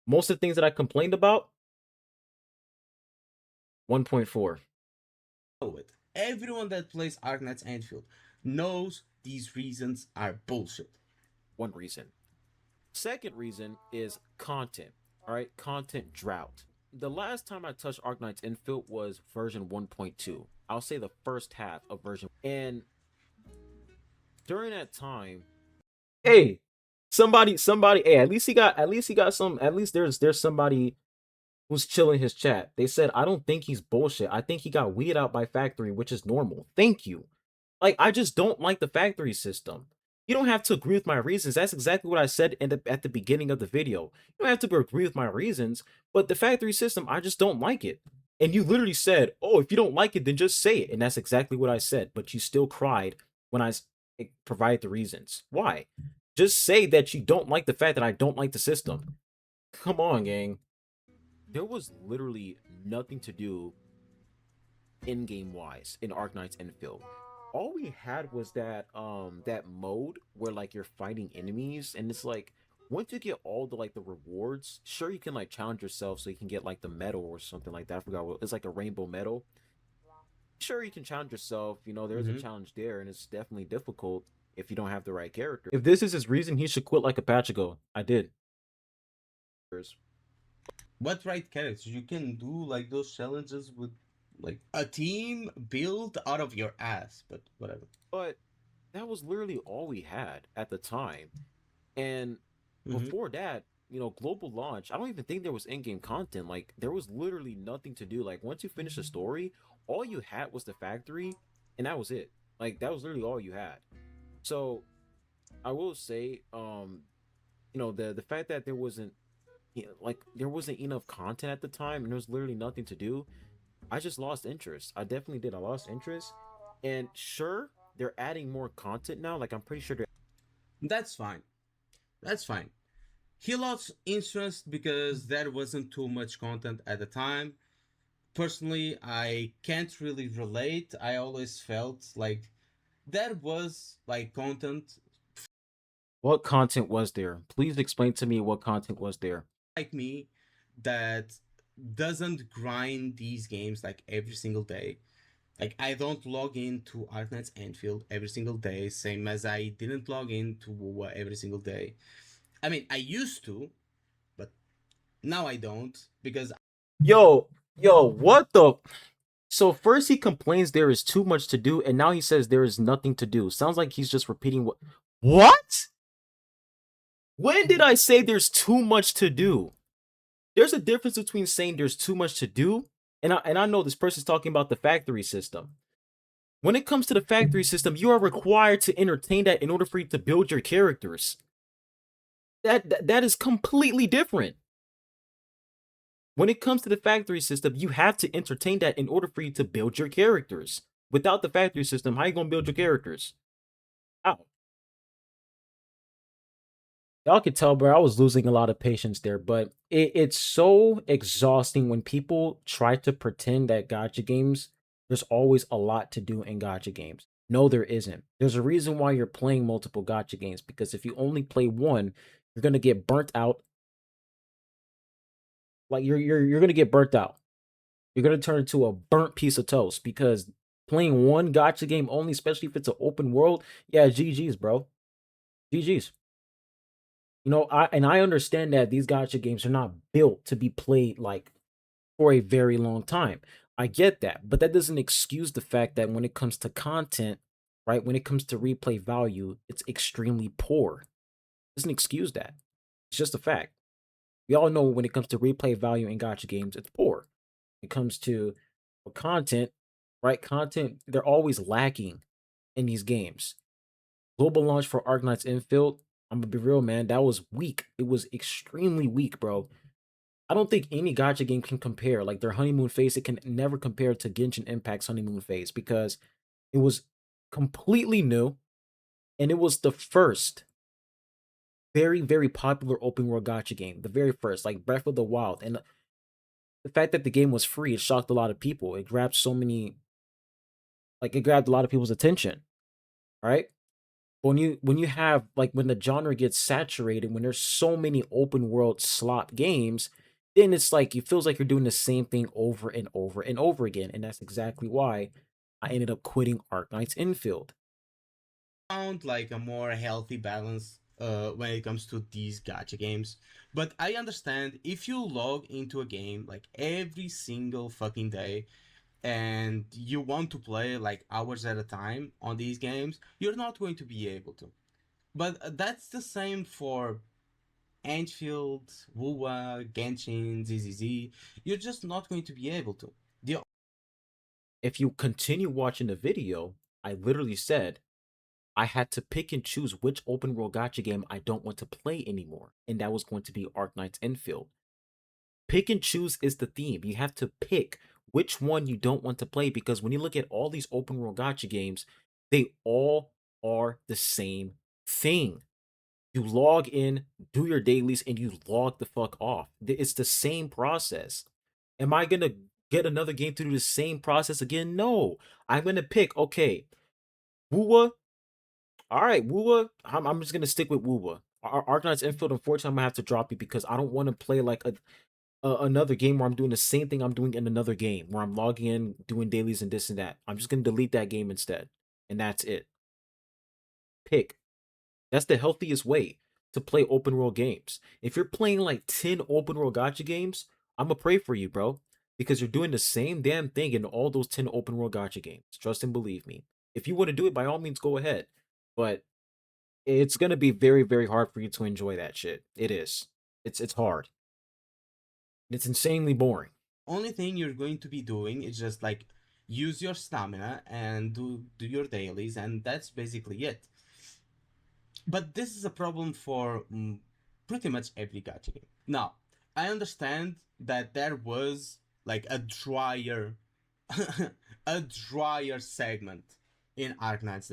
Most of the things that I complained about, 1.4. Everyone that plays Arknights Endfield knows these reasons are bullshit. One reason. Second reason is content. All right, content drought. The last time I touched Arknights Infield was version 1.2. I'll say the first half of version. And during that time, hey, somebody, hey, at least he got some, at least there's somebody who's chilling his chat. They said, I don't think he's bullshit. I think he got weeded out by factory, which is normal. Thank you. Like, I just don't like the factory system. You don't have to agree with my reasons. That's exactly what I said at the beginning of the video. You don't have to agree with my reasons, but the factory system, I just don't like it. And you literally said, oh, if you don't like it, then just say it. And that's exactly what I said. But you still cried when I provided the reasons. Why? Just say that you don't like the fact that I don't like the system. Come on, gang. There was literally nothing to do in-game wise in Arknights Endfield. All we had was that mode where like you're fighting enemies, and it's like once you get all the like the rewards, sure you can like challenge yourself so you can get like the medal or something like that. I forgot what it's like, a rainbow medal. Sure you can challenge yourself, there's a Mm-hmm. challenge there, and it's definitely difficult if you don't have the right character. If this is his reason, he should quit like a patch ago. I did. What right characters? You can do like those challenges with like a team built out of your ass, but whatever. But that was literally all we had at the time. And Mm-hmm. before that, global launch, I don't even think there was in-game content. Like, there was literally nothing to do. Like, once you finish the story, all you had was the factory, and that was it. Like, that was literally all you had. So I will say, the fact that there wasn't, like, there wasn't enough content at the time, and there was literally nothing to do. I just lost interest. I definitely did. I lost interest. And sure, they're adding more content now. Like, I'm pretty sure they're. That's fine. That's fine. He lost interest because there wasn't too much content at the time. Personally, I can't really relate. I always felt like there was like content What content was there? Please explain to me what content was there. like me that doesn't grind these games like every single day. Like I don't log into Arknights Endfield every single day, same as I didn't log into WoW every single day. I mean, I used to, but now I don't because Yo, what the? So first he complains there is too much to do, and now he says there is nothing to do. Sounds like he's just repeating what? What? When did I say there's too much to do? There's a difference between saying there's too much to do, and I know this person's talking about the factory system. When it comes to the factory system, you are required to entertain that in order for you to build your characters. That is completely different. When it comes to the factory system, you have to entertain that in order for you to build your characters. Without the factory system, how you gonna build your characters? How? Y'all could tell, bro, I was losing a lot of patience there, but it's so exhausting when people try to pretend that gotcha games, there's always a lot to do in gotcha games. No, there isn't. There's a reason why you're playing multiple gotcha games, because if you only play one, you're gonna get burnt out. Like you're gonna get burnt out. You're gonna turn into a burnt piece of toast because playing one gotcha game only, especially if it's an open world, yeah, GG's, bro. GG's. I understand that these gotcha games are not built to be played like for a very long time. I get that, but that doesn't excuse the fact that when it comes to content, right, when it comes to replay value, it's extremely poor. Doesn't excuse that. It's just a fact. We all know when it comes to replay value in gotcha games, it's poor. When it comes to content, right? Content, they're always lacking in these games. Global launch for Arknights Infield, I'm gonna be real, man. That was weak. It was extremely weak, bro. I don't think any gotcha game can compare. Like their honeymoon phase, it can never compare to Genshin Impact's honeymoon phase because it was completely new and it was the first very, very popular open world gotcha game. The very first, like Breath of the Wild. And the fact that the game was free, it shocked a lot of people. It grabbed so many, like it grabbed a lot of people's attention, right? When you have like when the genre gets saturated, when there's so many open world slot games, then it's like it feels like you're doing the same thing over and over and over again. And that's exactly why I ended up quitting Arknights Infield. found like a more healthy balance when it comes to these gacha games. But I understand if you log into a game like every single fucking day and you want to play like hours at a time on these games, you're not going to be able to. But that's the same for Endfield, Wuwa, Genshin, ZZZ. You're just not going to be able to. The If you continue watching the video, I literally said I had to pick and choose which open world gacha game I don't want to play anymore, and that was going to be Arknights Endfield. Pick and choose is the theme. You have to pick which one you don't want to play because when you look at all these open world gacha games, they all are the same thing. You log in, do your dailies, and you log the fuck off. It's the same process. Am I gonna get another game to do the same process again? No. I'm gonna pick, okay, Wuwa. All right, Wuwa. I'm just gonna stick with Wuwa. Arknights Infield, unfortunately, I'm gonna have to drop it because I don't want to play like another game where I'm doing the same thing I'm doing in another game where I'm logging in, doing dailies and this and that. I'm just gonna delete that game instead, and that's it. Pick. That's the healthiest way to play open world games. If you're playing like 10 open world gacha games, I'm gonna pray for you, bro, because you're doing the same damn thing in all those 10 open world gacha games. Trust and believe me. If you want to do it, by all means, go ahead. But it's gonna be very, very hard for you to enjoy that shit. It is. It's hard. It's insanely boring. only thing you're going to be doing is just like use your stamina and do your dailies, and that's basically it. But this is a problem for pretty much every gacha game. Now, I understand that there was like a drier, a drier segment in Arknights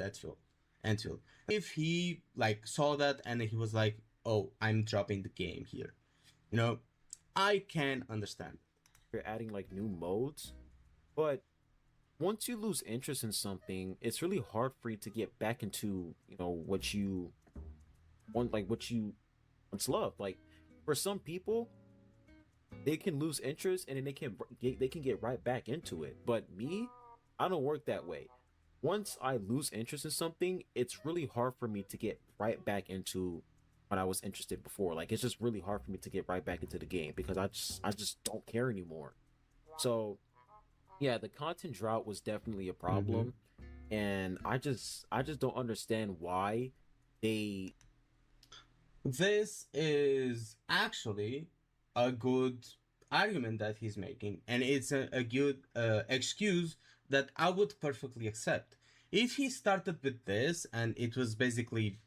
Endfield. If he like saw that and he was like, "Oh, I'm dropping the game here," you know, I can understand. You're adding like new modes, but once you lose interest in something, it's really hard for you to get back into, what you want, like what you once loved. Like for some people, they can lose interest and then they can get right back into it. But me, I don't work that way. Once I lose interest in something, it's really hard for me to get right back into what I was interested before. Like it's just really hard for me to get right back into the game because I just don't care anymore. So yeah, the content drought was definitely a Mm-hmm. problem, and I just don't understand why they. This is actually a good argument that he's making, and it's a good excuse that I would perfectly accept. If he started with this and it was basically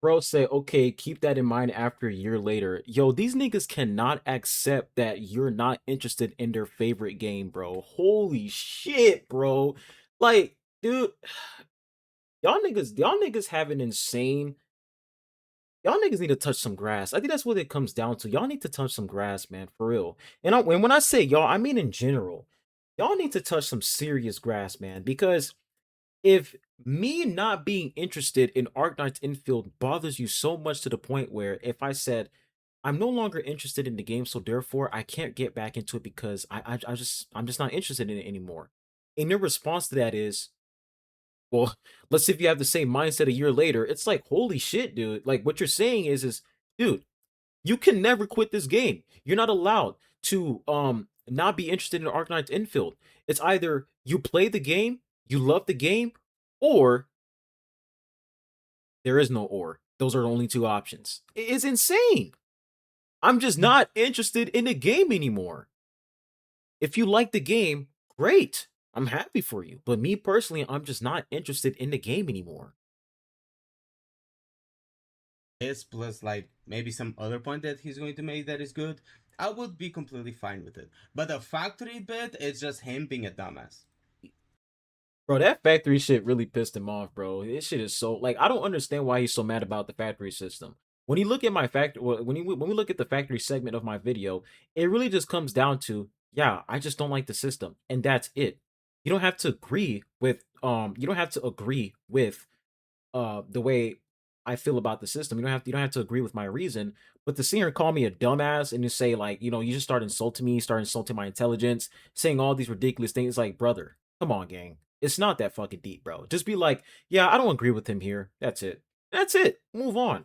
Bro say, okay, keep that in mind after a year later. Yo, these niggas cannot accept that you're not interested in their favorite game, bro. Holy shit, bro. Like, dude, y'all niggas have an insane. Y'all niggas need to touch some grass. I think that's what it comes down to. Y'all need to touch some grass, man, for real. And when I say y'all, I mean in general. Y'all need to touch some serious grass, man, because if me not being interested in Arknight's Infield bothers you so much to the point where if I said I'm no longer interested in the game, so therefore I can't get back into it because I'm just not interested in it anymore. And your response to that is, well, let's see if you have the same mindset a year later. It's like, holy shit, dude. Like what you're saying is, dude, you can never quit this game. You're not allowed to not be interested in Arknight's Infield. It's either you play the game, you love the game, or there is no or. Those are the only two options. It's insane. I'm just not interested in the game anymore. If you like the game, great. I'm happy for you. But me personally, I'm just not interested in the game anymore. this plus like maybe some other point that he's going to make that is good, I would be completely fine with it. But the factory bit is just him being a dumbass. Bro, that factory shit really pissed him off, bro. This shit is so like I don't understand why he's so mad about the factory system. When you look at my factory, when we look at the factory segment of my video, it really just comes down to yeah, I just don't like the system, and that's it. You don't have to agree with you don't have to agree with the way I feel about the system. You don't have to agree with my reason, but to sit here and call me a dumbass and to say like you just start insulting me, start insulting my intelligence, saying all these ridiculous things, like brother, come on, gang. It's not that fucking deep, bro. Just be like, yeah, I don't agree with him here. That's it. That's it. Move on.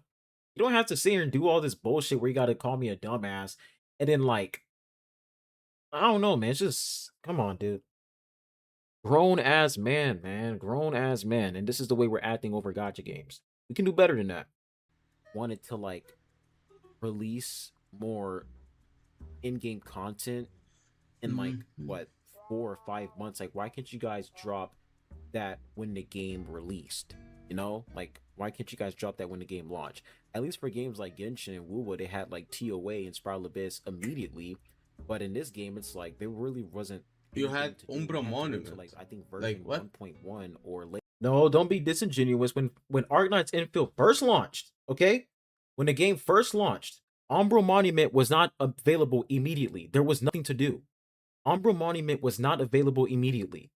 You don't have to sit here and do all this bullshit where you gotta call me a dumbass and then like I don't know, man. It's just come on, dude. Grown ass man, man. Grown ass man. And this is the way we're acting over gotcha games. We can do better than that. Wanted to like release more in-game content in like Mhm. what 4 or 5 months. Like, why can't you guys drop that when the game released? You know, like why can't you guys drop that when the game launched? At least for games like Genshin and Wuwa, they had like TOA and Spiral Abyss immediately. But in this game, it's like there really wasn't You anything had to do. We Umbra had to wait till like Monument. I think Like version what? 1.1 or later. No, don't be disingenuous. When Arknights Infield first launched, okay, when the game first launched, Umbra Monument was not available immediately. There was nothing to do. Umbra Monument was not available immediately.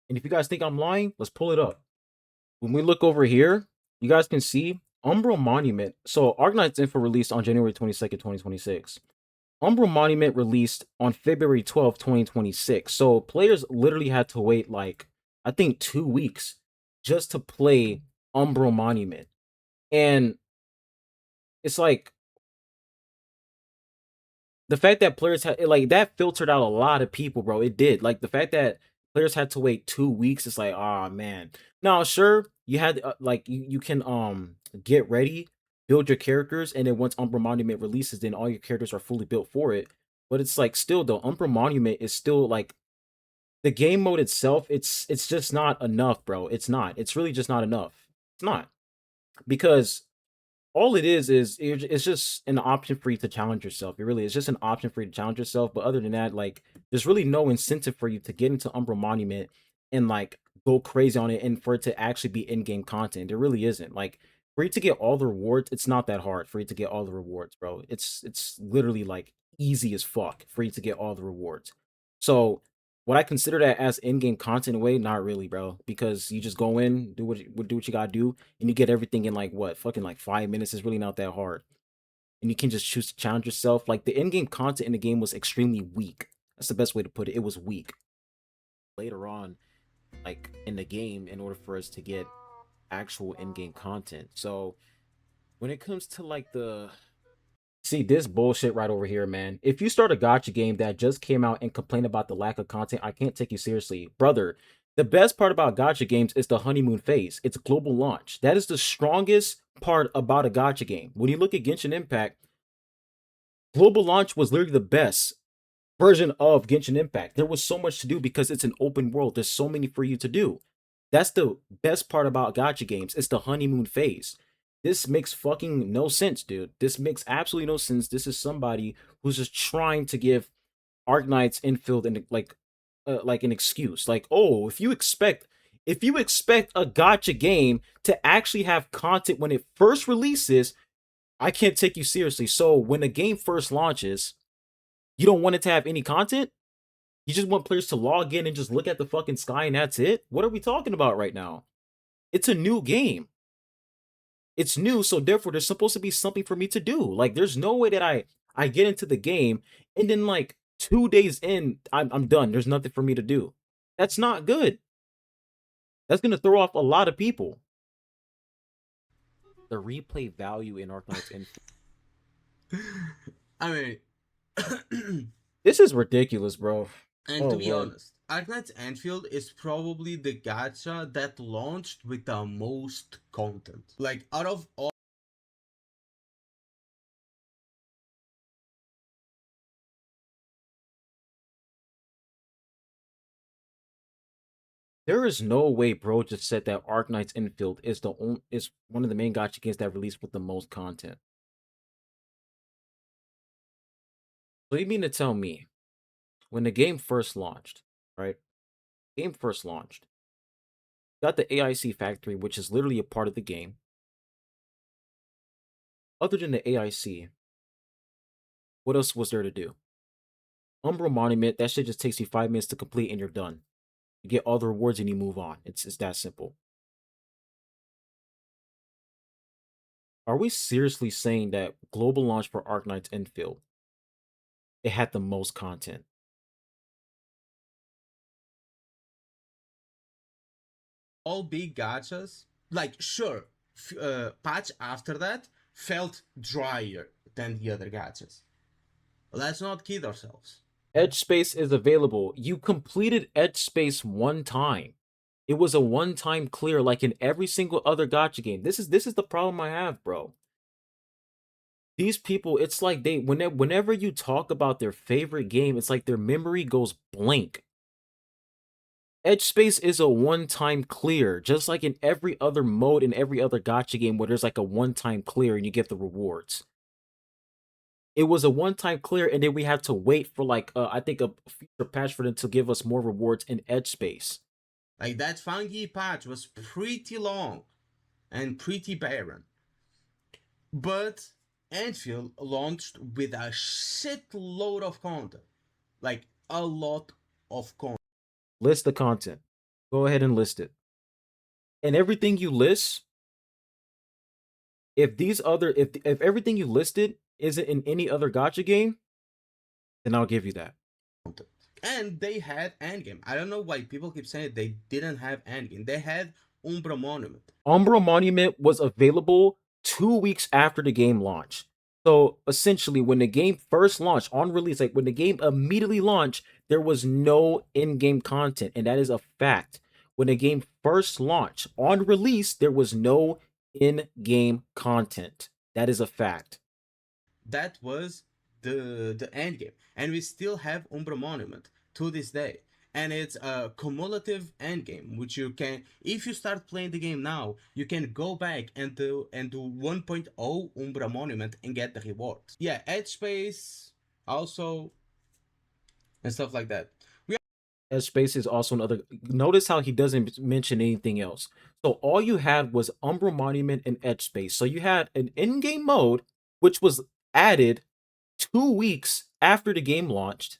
And if you guys think I'm lying, let's pull it up. When we look over here, you guys can see Umbral Monument. So Arknight's Info released on January 22nd, 2026. Umbral Monument released on February 12th, 2026. So players literally had to wait like I think 2 weeks just to play Umbral Monument. And it's like the fact that players had like that filtered out a lot of people, bro. It did. Like the fact that players had to wait 2 weeks. It's like, oh man. Now, sure, you had like you can get ready, build your characters, and then once Umbra Monument releases, then all your characters are fully built for it. But it's like still the Umbra Monument is still like the game mode itself. It's just not enough, bro. It's not. It's really just not enough. It's not because all it is it's just an option for you to challenge yourself. It really is just an option for you to challenge yourself. But other than that, like there's really no incentive for you to get into Umbra Monument and like go crazy on it and for it to actually be in-game content. There really isn't. Like for you to get all the rewards, it's not that hard for you to get all the rewards, bro. It's literally like easy as fuck for you to get all the rewards. So would I consider that as in-game content in a way? Not really, bro. Because you just go in, do what you gotta do, and you get everything in like what fucking like 5 minutes. Is really not that hard, and you can just choose to challenge yourself. Like the in-game content in the game was extremely weak. That's the best way to put it. It was weak. Later on, like in the game, in order for us to get actual in-game content. So when it comes to like the see this bullshit right over here, man. If you start a gotcha game that just came out and complain about the lack of content, I can't take you seriously. Brother, the best part about gotcha games is the honeymoon phase. It's global launch. That is the strongest part about a gotcha game. When you look at Genshin Impact, global launch was literally the best version of Genshin Impact. There was so much to do because it's an open world. There's so many for you to do. That's the best part about gotcha games. It's the honeymoon phase. This makes fucking no sense, dude. This makes absolutely no sense. This is somebody who's just trying to give Arknights Infield and like an excuse. Like, oh, if you expect a gotcha game to actually have content when it first releases, I can't take you seriously. So when a game first launches, you don't want it to have any content? You just want players to log in and just look at the fucking sky and that's it? What are we talking about right now? It's a new game. It's new, so therefore there's supposed to be something for me to do. Like there's no way that I get into the game and then like 2 days in, I'm done. There's nothing for me to do. That's not good. That's gonna throw off a lot of people. The replay value in Arknights and I mean, this is ridiculous, bro. and Oh to be Lord. honest, Arknights Endfield is probably the gacha that launched with the most content. Like out of all. There is no way bro just said that Arknights Infield is is one of the main gacha games that released with the most content. So you mean to tell me when the game first launched, right? Game first launched, got the AIC factory, which is literally a part of the game. Other than the AIC, what else was there to do? Umbral Monument, that shit just takes you 5 minutes to complete and you're done. You get all the rewards and you move on. It's that simple. Are we seriously saying that global launch for Arknights Infield, it had the most content? all big gachas, like sure, patch after that felt drier than the other gachas. Let's not kid ourselves. Edge space is available. You completed edge space one time. It was a one-time clear, like in every single other gotcha game. This is the problem I have, bro. These people, it's like whenever you talk about their favorite game, it's like their memory goes blank. Edge space is a one-time clear, just like in every other mode in every other gotcha game where there's like a one-time clear and you get the rewards. It was a one-time clear, and then we had to wait for like I think a future patch for them to give us more rewards in edge space. Like that fungi patch was pretty long and pretty barren. But Endfield launched with a shitload of content. Like a lot of content. List the content. Go ahead and list it. And everything you list, if everything you listed isn't in any other gotcha game, then I'll give you that. And they had endgame. I don't know why people keep saying they didn't have endgame. They had Umbra Monument. Umbra Monument was available 2 weeks after the game launched. So essentially, when the game first launched on release, like when the game immediately launched, there was no in-game content, and that is a fact. When the game first launched on release, there was no in-game content. That is a fact. That was the end game, and we still have Umbra Monument to this day. And it's a cumulative end game, which you can, if you start playing the game now, you can go back and do 1.0 Umbra Monument and get the rewards. Yeah, Edge Space also and stuff like that. Edge space is also another. Notice how he doesn't mention anything else. So all you had was Umbra Monument and Edge space. So you had an in-game mode, which was added 2 weeks after the game launched,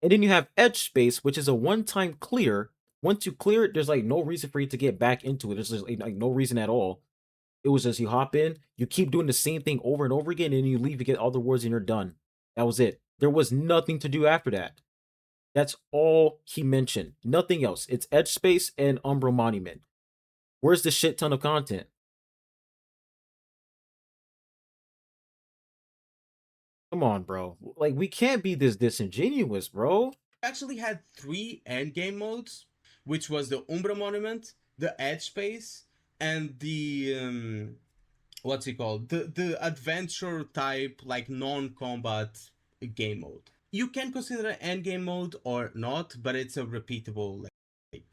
and then you have Edge space, which is a one-time clear. Once you clear it, there's like no reason for you to get back into it. There's just like no reason at all. It was just you hop in, you keep doing the same thing over and over again, and then you leave, you get all the rewards, and you're done. That was it. There was nothing to do after that. That's all he mentioned. Nothing else. It's Edge Space and Umbra Monument. Where's the shit ton of content? Come on, bro. Like, we can't be this disingenuous, bro. Actually had 3 endgame modes, which was the Umbra Monument, the Edge Space, and the what's it called? The adventure type, like non-combat game mode. You can consider it endgame mode or not, but it's a repeatable like.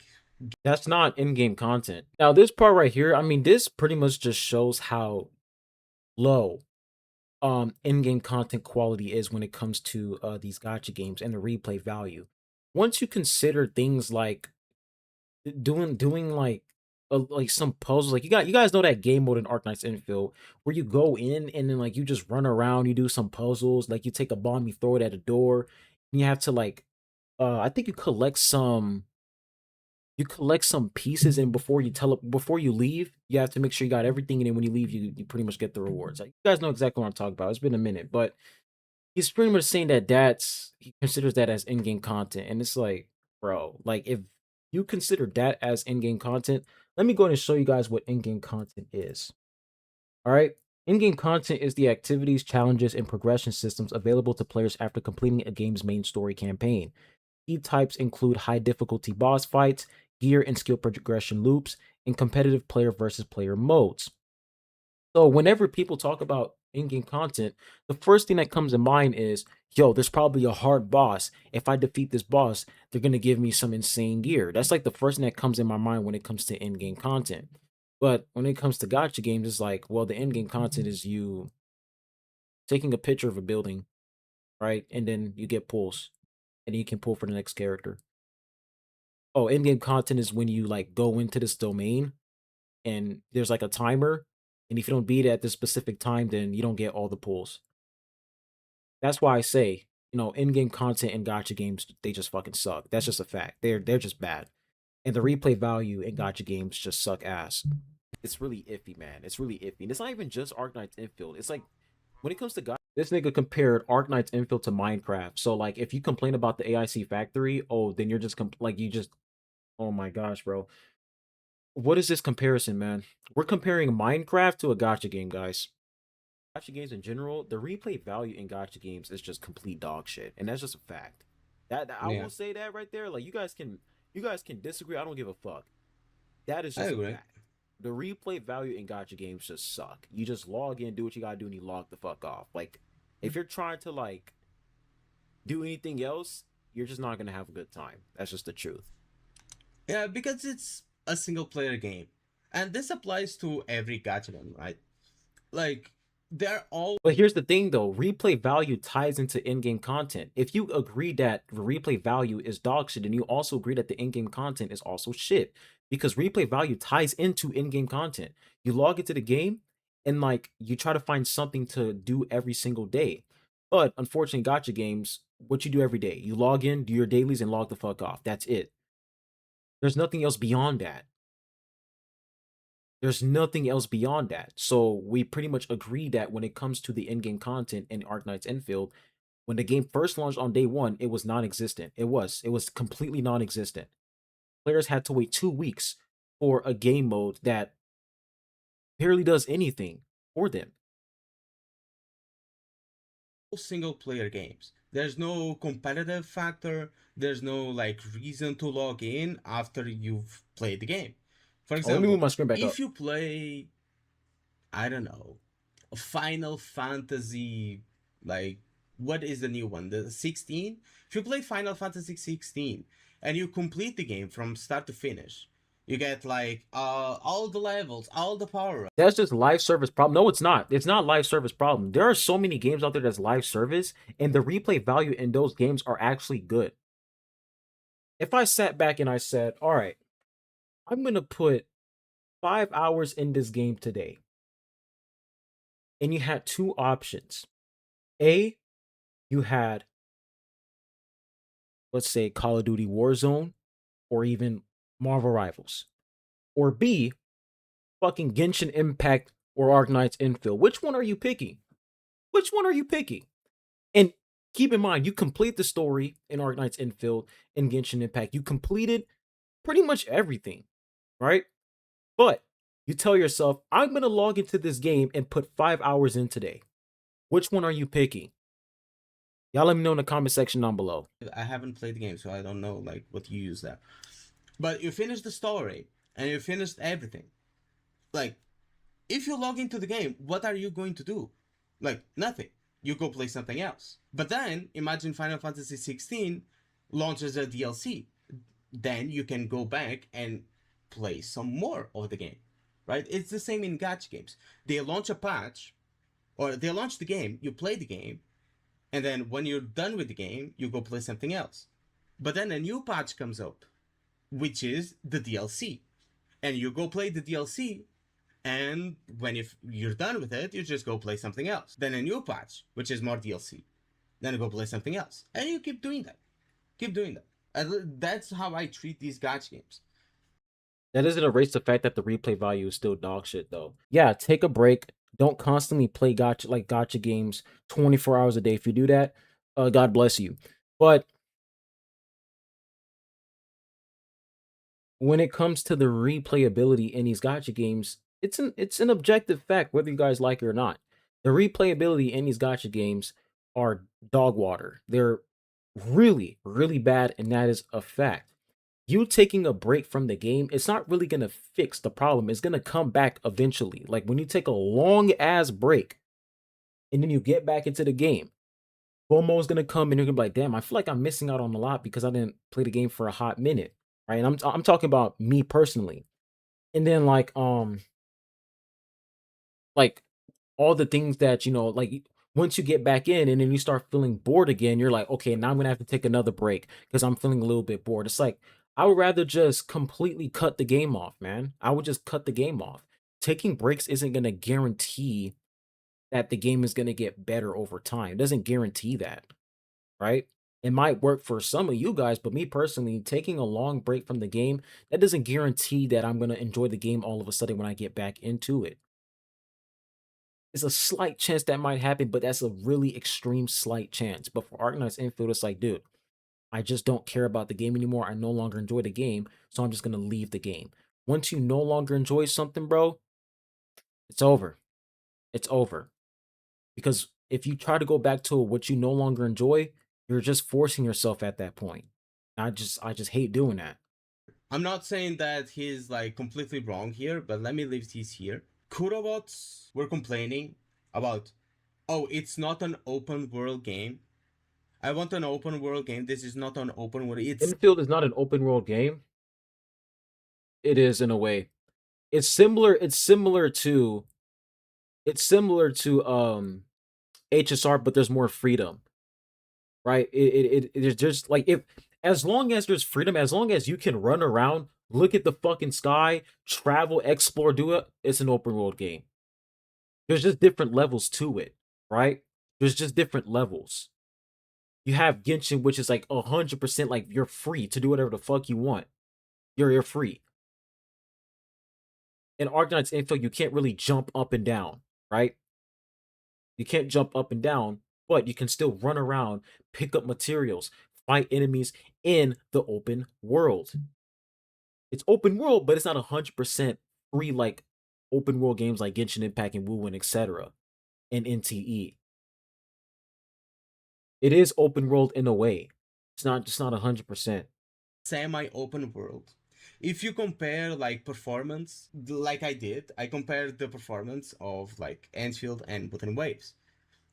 That's not in-game content. Now, this part right here, I mean, this pretty much just shows how low in-game content quality is when it comes to these gotcha games and the replay value. Once you consider things like doing like some puzzles, like you guys know that game mode in Arknights Endfield where you go in and then like you just run around, you do some puzzles, like you take a bomb, you throw it at a door, and you have to like I think you collect some pieces, and before you leave, you have to make sure you got everything, and then when you leave, you pretty much get the rewards. Like, you guys know exactly what I'm talking about. It's been a minute, but he's pretty much saying that he considers that as in-game content, and it's like, bro, like if you consider that as in-game content, let me go ahead and show you guys what in-game content is. All right. In-game content is the activities, challenges, and progression systems available to players after completing a game's main story campaign. Key types include high difficulty boss fights, gear and skill progression loops, and competitive player versus player modes. So whenever people talk about in-game content, the first thing that comes in mind is, yo, there's probably a hard boss. If I defeat this boss, they're gonna give me some insane gear. That's like the first thing that comes in my mind when it comes to in-game content. But when it comes to gotcha games, it's like, well, the in-game content is you taking a picture of a building, right? And then you get pulls, and then you can pull for the next character. Oh, in-game content is when you like go into this domain and there's like a timer, and if you don't beat it at this specific time, then you don't get all the pulls. That's why I say, in-game content in gotcha games, they just fucking suck. That's just a fact. They're just bad. And the replay value in gotcha games just suck ass. It's really iffy, man. It's really iffy. And it's not even just Arknights Infield. It's like when it comes to gotcha, this nigga compared Arknights Infield to Minecraft. So like if you complain about the AIC factory, oh, then you're just like you just oh my gosh, bro. What is this comparison, man? We're comparing Minecraft to a gotcha game, guys. Gotcha games in general, the replay value in gotcha games is just complete dog shit, and that's just a fact. I Yeah, will say that right there. Like you guys can disagree. I don't give a fuck. That is I just a agree. fact. The replay value in gotcha games just suck. You just log in, do what you gotta do, and you log the fuck off. Like if you're trying to like do anything else, you're just not gonna have a good time. That's just the truth. Yeah, because it's a single player game. And this applies to every gacha game, right? Like, they're all But here's the thing though, replay value ties into in-game content. If you agree that the replay value is dog shit, and you also agree that the in-game content is also shit, because replay value ties into in-game content. You log into the game and like you try to find something to do every single day. But unfortunately, gotcha games, what you do every day, you log in, do your dailies, and log the fuck off. That's it. There's nothing else beyond that. There's nothing else beyond that. So we pretty much agree that when it comes to the in-game content in Arknights Enfield, when the game first launched on day one, it was non-existent. It was completely non-existent. Players had to wait 2 weeks for a game mode that barely does anything for them. single player games. There's no competitive factor, there's no like reason to log in after you've played the game. For Oh, let me move example, my screen back if up. you play, I don't know, Final Fantasy, like, what is the new one? The 16? If you play Final Fantasy 16 and you complete the game from start to finish, you get like all the levels, all the power ups. That's just live service problem. No, it's not. It's not live service problem. There are so many games out there that's live service, and the replay value in those games are actually good. If I sat back and I said, all right, I'm going to put 5 hours in this game today, and you had two options. A, you had, let's say, Call of Duty Warzone or even Marvel Rivals. Or B, fucking Genshin Impact or Arknights Infill. Which one are you picking? Which one are you picking? And keep in mind, you complete the story in Arknights Infield and Genshin Impact. You completed pretty much everything, right? But you tell yourself, I'm going to log into this game and put 5 hours in today. Which one are you picking? Y'all let me know in the comment section down below. I haven't played the game, so I don't know like what you use there. But you finished the story and you finished everything. Like, if you log into the game, what are you going to do? Like, nothing. You go play something else. But then, imagine Final Fantasy 16 launches a DLC. Then you can go back and play some more of the game. Right? It's the same in gacha games. They launch a patch, or they launch the game, you play the game, and then when you're done with the game, you go play something else. But then a new patch comes up, which is the DLC. And you go play the DLC, and when if you're done with it, you just go play something else. Then a new patch, which is more DLC. Then you go play something else. And you keep doing that. Keep doing that. And that's how I treat these gacha games. That doesn't erase the fact that the replay value is still dog shit though. Yeah, take a break. Don't constantly play gotcha games 24 hours a day. If you do that, God bless you. But when it comes to the replayability in these gotcha games, it's an objective fact whether you guys like it or not. The replayability in these gotcha games are dog water. They're really, really bad, and that is a fact. You taking a break from the game, it's not really gonna fix the problem. It's gonna come back eventually. Like when you take a long ass break and then you get back into the game, FOMO is gonna come and you're gonna be like, damn, I feel like I'm missing out on a lot because I didn't play the game for a hot minute. Right. And I'm talking about me personally. And then like all the things that like once you get back in and then you start feeling bored again, you're like, okay, now I'm gonna have to take another break because I'm feeling a little bit bored. It's like I would rather just completely cut the game off, man. I would just cut the game off. Taking breaks isn't gonna guarantee that the game is gonna get better over time. It doesn't guarantee that, right? It might work for some of you guys, but me personally, taking a long break from the game, that doesn't guarantee that I'm gonna enjoy the game all of a sudden when I get back into it. It's a slight chance that might happen, but that's a really extreme slight chance. But for Arknights Infield, it's like, dude, I just don't care about the game anymore. I no longer enjoy the game, so I'm just gonna leave the game. Once you no longer enjoy something, bro, it's over. It's over. Because if you try to go back to what you no longer enjoy, you're just forcing yourself at that point. I just hate doing that. I'm not saying that he's like completely wrong here, but let me leave this here. Kurobots were complaining about, oh, it's not an open world game. I want an open world game. This is not an open world. It's Infield is not an open world game. It is in a way. It's similar to HSR, but there's more freedom, right? It is just like, if as long as there's freedom, as long as you can run around, look at the fucking sky, travel, explore, do it, it's an open world game. There's just different levels to it, right? There's just different levels. You have Genshin, which is like 100% like you're free to do whatever the fuck you want. You're free. In Arknights Endfield, you can't really jump up and down, right? You can't jump up and down, but you can still run around, pick up materials, fight enemies in the open world. It's open world, but it's not 100% free like open world games like Genshin Impact and Wu and etc. and NTE. It is open world in a way. It's not just not 100%. semi-open world. If you compare like performance, like I did, I compared the performance of like Endfield and Wooden Waves.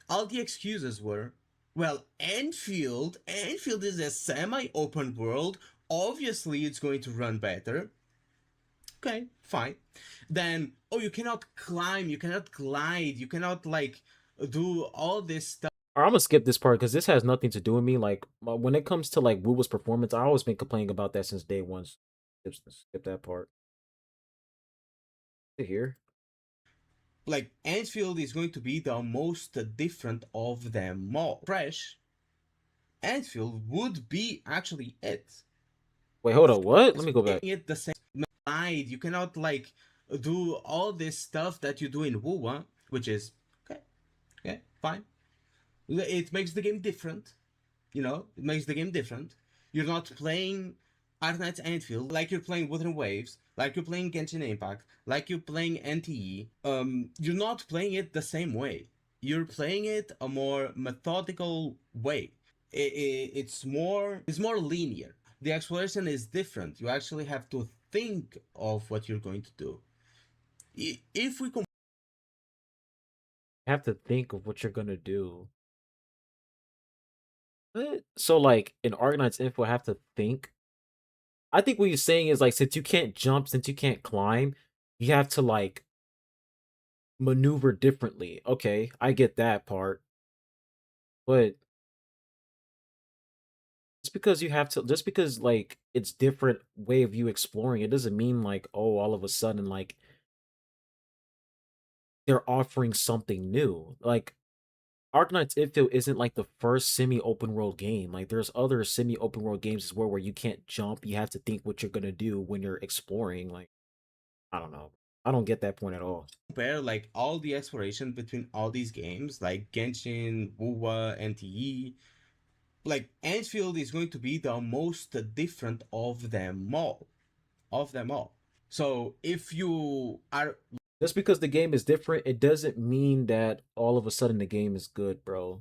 All the excuses were, well, Endfield is a semi-open world. Obviously, it's going to run better. Okay, fine. Then, oh, you cannot climb, you cannot glide, you cannot like do all this stuff. Or I'm gonna skip this part because this has nothing to do with me. Like when it comes to like Wuba's performance, I always been complaining about that since day one. Skip that part. Here, Like Enfield is going to be the most different of them all. Fresh, Enfield would be actually it. wait, hold on. What? Let me go back. It the same side. You cannot like do all this stuff that you do in Wuwa, which is okay, okay, fine. It makes the game different. You know, it makes the game different. You're not playing Arknights Endfield like you're playing Wuthering Waves, like you're playing Genshin Impact, like you're playing NTE. You're not playing it the same way. You're playing it a more methodical way. It's more linear. The exploration is different. You actually have to think of what you're going to do. If we You have to think of what you're gonna do. What? So like in Arknight's info, I have to think. I think what you're saying is like, since you can't jump, since you can't climb, you have to like maneuver differently. Okay, I get that part. But just because like it's different way of you exploring, it doesn't mean like, oh, all of a sudden like they're offering something new. Like Arknights Ifil isn't like the first semi-open world game. Like there's other semi-open world games as well where you can't jump. You have to think what you're gonna do when you're exploring. Like, I don't know. I don't get that point at all. compare like all the exploration between all these games, like Genshin, Wuwa, NTE, like Enfield is going to be the most different of them all. Of them all. So if you are Just because the game is different, it doesn't mean that all of a sudden the game is good, bro.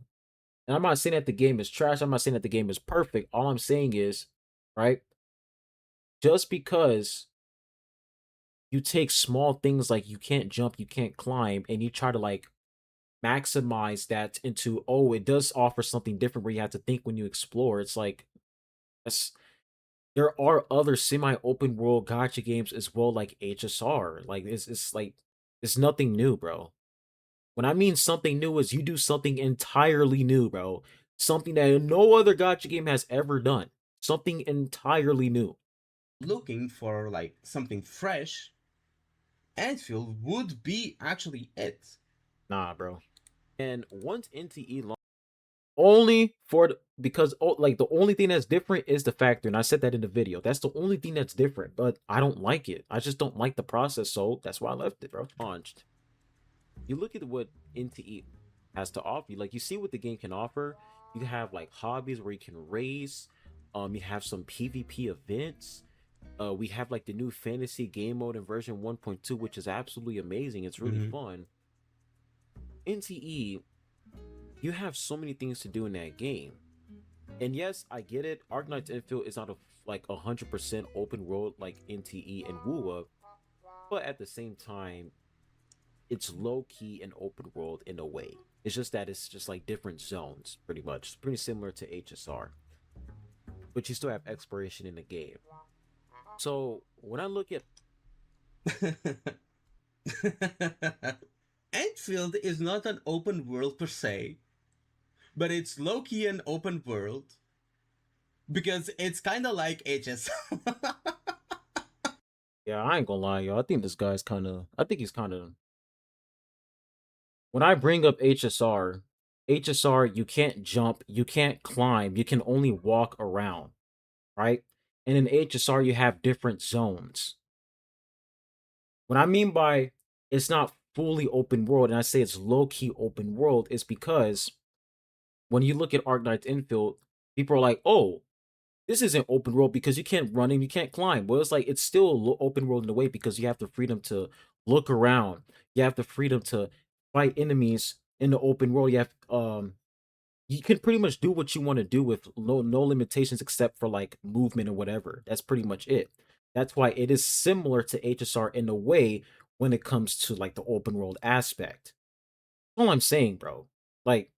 And I'm not saying that the game is trash. I'm not saying that the game is perfect. All I'm saying is, right? Just because you take small things like you can't jump, you can't climb, and you try to like maximize that into, oh, it does offer something different where you have to think when you explore. It's like, that's, there are other semi-open world gotcha games as well, like HSR. Like it's like it's nothing new, bro. When I mean something new, is you do something entirely new, bro. Something that no other gotcha game has ever done. Something entirely new. looking for like something fresh, Enfield would be actually it. Nah, bro. And once NTE only for because like the only thing that's different is the factor, and I said that in the video. That's the only thing that's different, but I don't like it. I just don't like the process, so that's why I left it, bro. Launched. You look at what NTE has to offer you. Like, you see what the game can offer. You have like hobbies where you can race. You have some PvP events. We have like the new fantasy game mode in version 1.2, which is absolutely amazing. It's really Mm-hmm. fun. NTE, you have so many things to do in that game. And yes, I get it. Arknights Endfield is not a like 100% open world like NTE and WUWA, but at the same time, it's low key and open world in a way. It's just that it's just like different zones, pretty much. It's pretty similar to HSR, but you still have exploration in the game. So when I look at Endfield is not an open world per se, but it's low key an open world because it's kind of like HS. yeah, I ain't gonna lie, y'all. I think this guy's kind of. I think he's kind of. When I bring up HSR, you can't jump, you can't climb, you can only walk around, right? And in HSR, you have different zones. What I mean by it's not fully open world, and I say it's low key open world, is because when you look at Arknights Infield, people are like, "Oh, this isn't open world because you can't run and you can't climb." Well, it's like it's still open world in a way because you have the freedom to look around. You have the freedom to fight enemies in the open world. You can pretty much do what you want to do with no limitations except for like movement or whatever. That's pretty much it. That's why it is similar to HSR in a way when it comes to like the open world aspect. All I'm saying, bro. Like,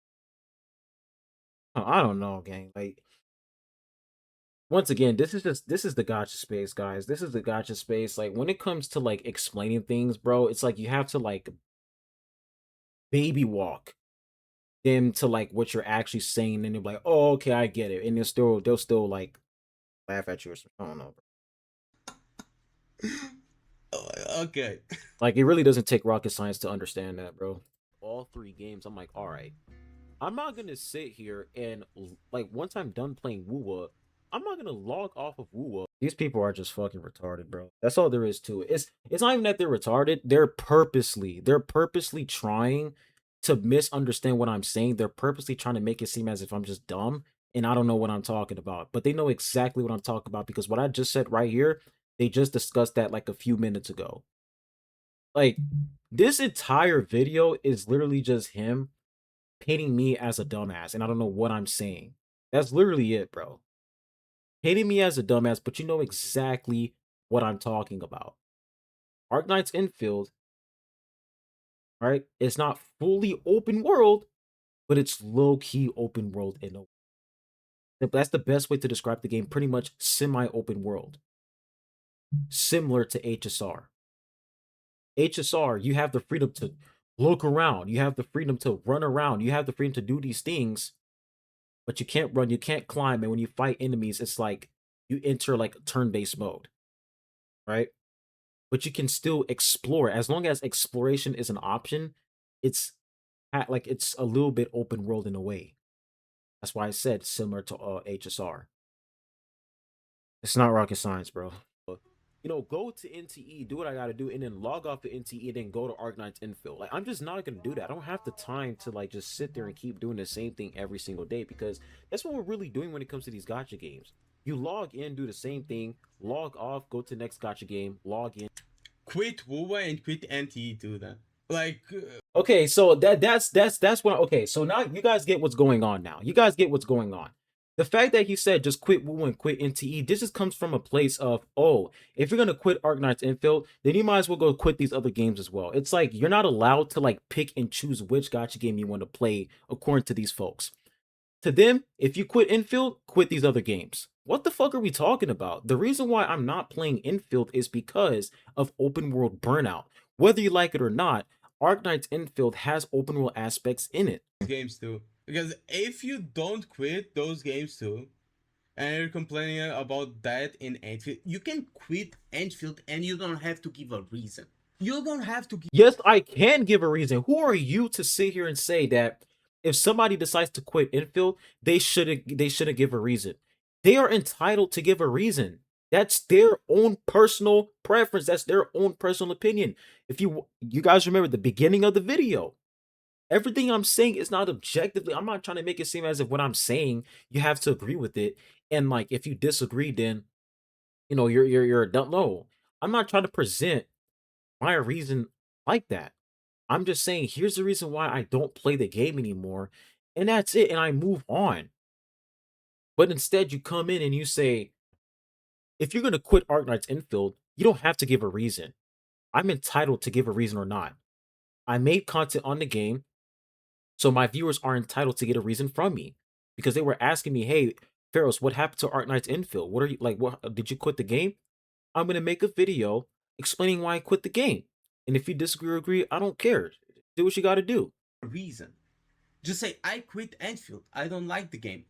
I don't know, gang. Like, once again, this is the gotcha space, guys. This is the gotcha space. Like when it comes to like explaining things, bro, it's like you have to like baby walk them to like what you're actually saying, and they're like, "Oh, okay, I get it," and they'll still like laugh at you or something. I don't know, bro. Okay. Like it really doesn't take rocket science to understand that, bro. All three games, I'm like, all right, I'm not gonna sit here and like once I'm done playing WUWA, I'm not gonna log off of WUWA. These people are just fucking retarded, bro. That's all there is to it. It's not even that they're retarded. They're purposely trying to misunderstand what I'm saying. They're purposely trying to make it seem as if I'm just dumb and I don't know what I'm talking about. But they know exactly what I'm talking about because what I just said right here, they just discussed that like a few minutes ago. Like this entire video is literally just him painting me as a dumbass, and I don't know what I'm saying. That's literally it, bro. Painting me as a dumbass, but you know exactly what I'm talking about. Arknights Infield, right? It's not fully open world, but it's low key open world in a. That's the best way to describe the game. Pretty much semi open world, similar to HSR. HSR, you have the freedom to look around, you have the freedom to run around, you have the freedom to do these things, but you can't run, you can't climb, and when you fight enemies, it's like you enter like turn-based mode, right? But you can still explore as long as exploration is an option. It's like it's a little bit open world in a way. That's why I said similar to HSR. It's not rocket science, bro. Go to NTE, do what I gotta do, and then log off the NTE, and then go to Arknights Infill. Like, I'm just not gonna do that. I don't have the time to like just sit there and keep doing the same thing every single day because that's what we're really doing when it comes to these gotcha games. You log in, do the same thing, log off, go to the next gotcha game, log in. Quit WUWA and quit NTE too then. Like, Okay, so that's what. Okay, so now you guys get what's going on. Now you guys get what's going on. The fact that he said just quit Woo and quit NTE, this just comes from a place of, oh, if you're gonna quit Arknights Infield, then you might as well go quit these other games as well. It's like you're not allowed to like pick and choose which gotcha game you want to play according to these folks. To them, if you quit Infield, quit these other games. What the fuck are we talking about? The reason why I'm not playing Infield is because of open world burnout. Whether you like it or not, Arknights Infield has open world aspects in it. games too. Because if you don't quit those games too, and you're complaining about that in Enfield, you can quit Enfield and you don't have to give a reason. You don't have to give. Yes, I can give a reason. Who are you to sit here and say that if somebody decides to quit Infield, they shouldn't give a reason? They are entitled to give a reason. That's their own personal preference. That's their own personal opinion. If you guys remember the beginning of the video, everything I'm saying is not objectively. I'm not trying to make it seem as if what I'm saying you have to agree with it. And like if you disagree, then you're a dumb. No, I'm not trying to present my reason like that. I'm just saying here's the reason why I don't play the game anymore, and that's it, and I move on. But instead, you come in and you say, if you're gonna quit Arknights Infield, you don't have to give a reason. I'm entitled to give a reason or not. I made content on the game, so my viewers are entitled to get a reason from me because they were asking me, "Hey, Faros, what happened to Arknights Infield? What are you like? What did you quit the game?" I'm gonna make a video explaining why I quit the game. And if you disagree or agree, I don't care. Do what you got to do. Reason. Just say, I quit Endfield. I don't like the game.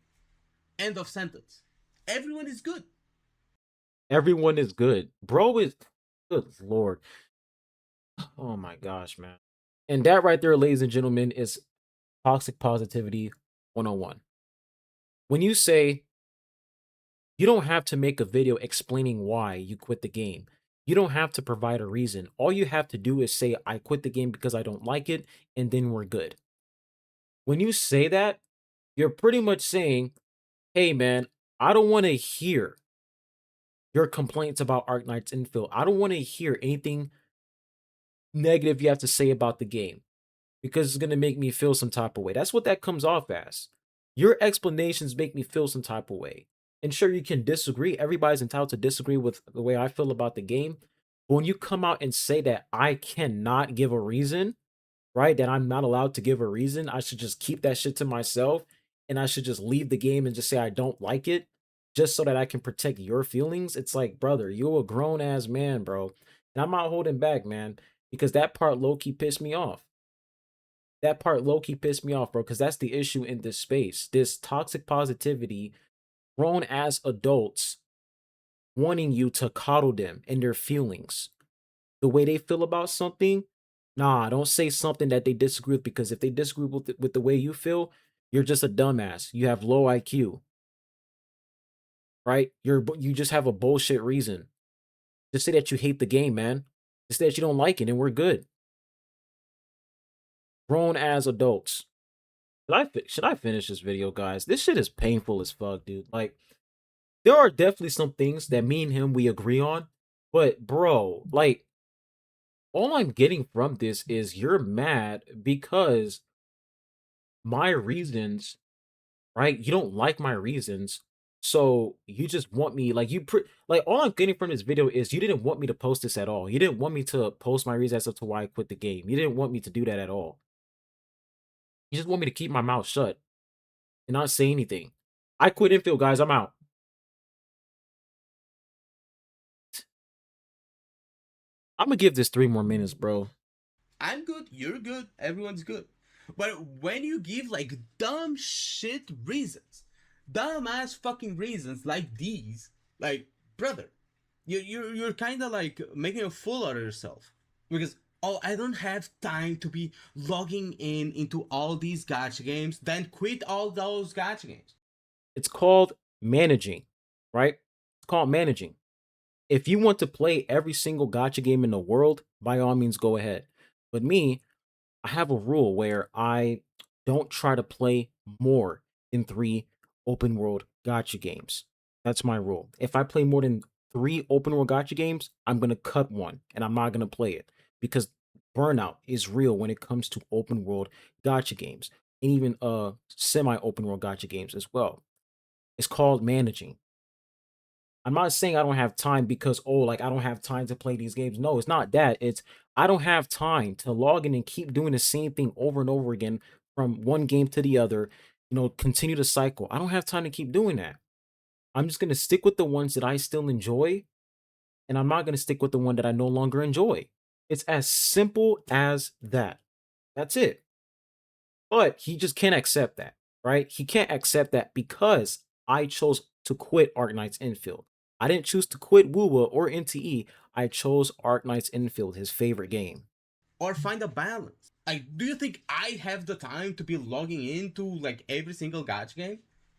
End of sentence. Everyone is good. Everyone is good. Bro is good lord. Oh my gosh, man. And that right there, ladies and gentlemen, is toxic positivity 101. When you say you don't have to make a video explaining why you quit the game. You don't have to provide a reason. All you have to do is say, I quit the game because I don't like it, and then we're good. When you say that, you're pretty much saying, hey, man, I don't want to hear your complaints about Arknights Infield. I don't want to hear anything negative you have to say about the game because it's going to make me feel some type of way. That's what that comes off as. Your explanations make me feel some type of way. And sure, you can disagree. Everybody's entitled to disagree with the way I feel about the game. But when you come out and say that I cannot give a reason, right? That I'm not allowed to give a reason, I should just keep that shit to myself and I should just leave the game and just say I don't like it just so that I can protect your feelings. It's like, brother, you're a grown ass man, bro. And I'm not holding back, man, because that part low key pissed me off. That part low key pissed me off, bro, because that's the issue in this space. This toxic positivity, grown as adults wanting you to coddle them and their feelings. The way they feel about something, nah, don't say something that they disagree with because if they disagree with the way you feel, you're just a dumbass. You have low IQ, right? You just have a bullshit reason. Just say that you hate the game, man. Just say that you don't like it, and we're good. Grown as adults. Should I finish this video, guys? This shit is painful as fuck, dude. Like, there are definitely some things that me and him we agree on, but bro, like, all I'm getting from this is you're mad because my reasons, right? You don't like my reasons. So you just want me like like all I'm getting from this video is you didn't want me to post this at all. You didn't want me to post my reasons as to why I quit the game. You didn't want me to do that at all. You just want me to keep my mouth shut and not say anything. I quit Infield, guys. I'm out. I'm gonna give this 3 more minutes, bro. I'm good, you're good, everyone's good. But when you give like dumb shit reasons, dumb ass fucking reasons like these, like brother, you're kind of like making a fool out of yourself because oh I don't have time to be logging in into all these gacha games, then quit all those gacha games. It's called managing, right? It's called managing. If you want to play every single gotcha game in the world, by all means go ahead. But me, I have a rule where I don't try to play more than 3 open world gotcha games. That's my rule. If I play more than 3 open world gotcha games, I'm gonna cut one and I'm not gonna play it because burnout is real when it comes to open world gotcha games and even semi open world gotcha games as well. It's called managing. I'm not saying I don't have time because, oh, like I don't have time to play these games. No, it's not that. It's I don't have time to log in and keep doing the same thing over and over again from one game to the other, continue the cycle. I don't have time to keep doing that. I'm just going to stick with the ones that I still enjoy, and I'm not going to stick with the one that I no longer enjoy. It's as simple as that. That's it. But he just can't accept that, right? He can't accept that because I chose to quit Arknights Infield. I didn't choose to quit Wuwa or NTE. I chose Arknights Infield, his favorite game. Or find a balance. Like, do you think I have the time to be logging into like every single gacha game?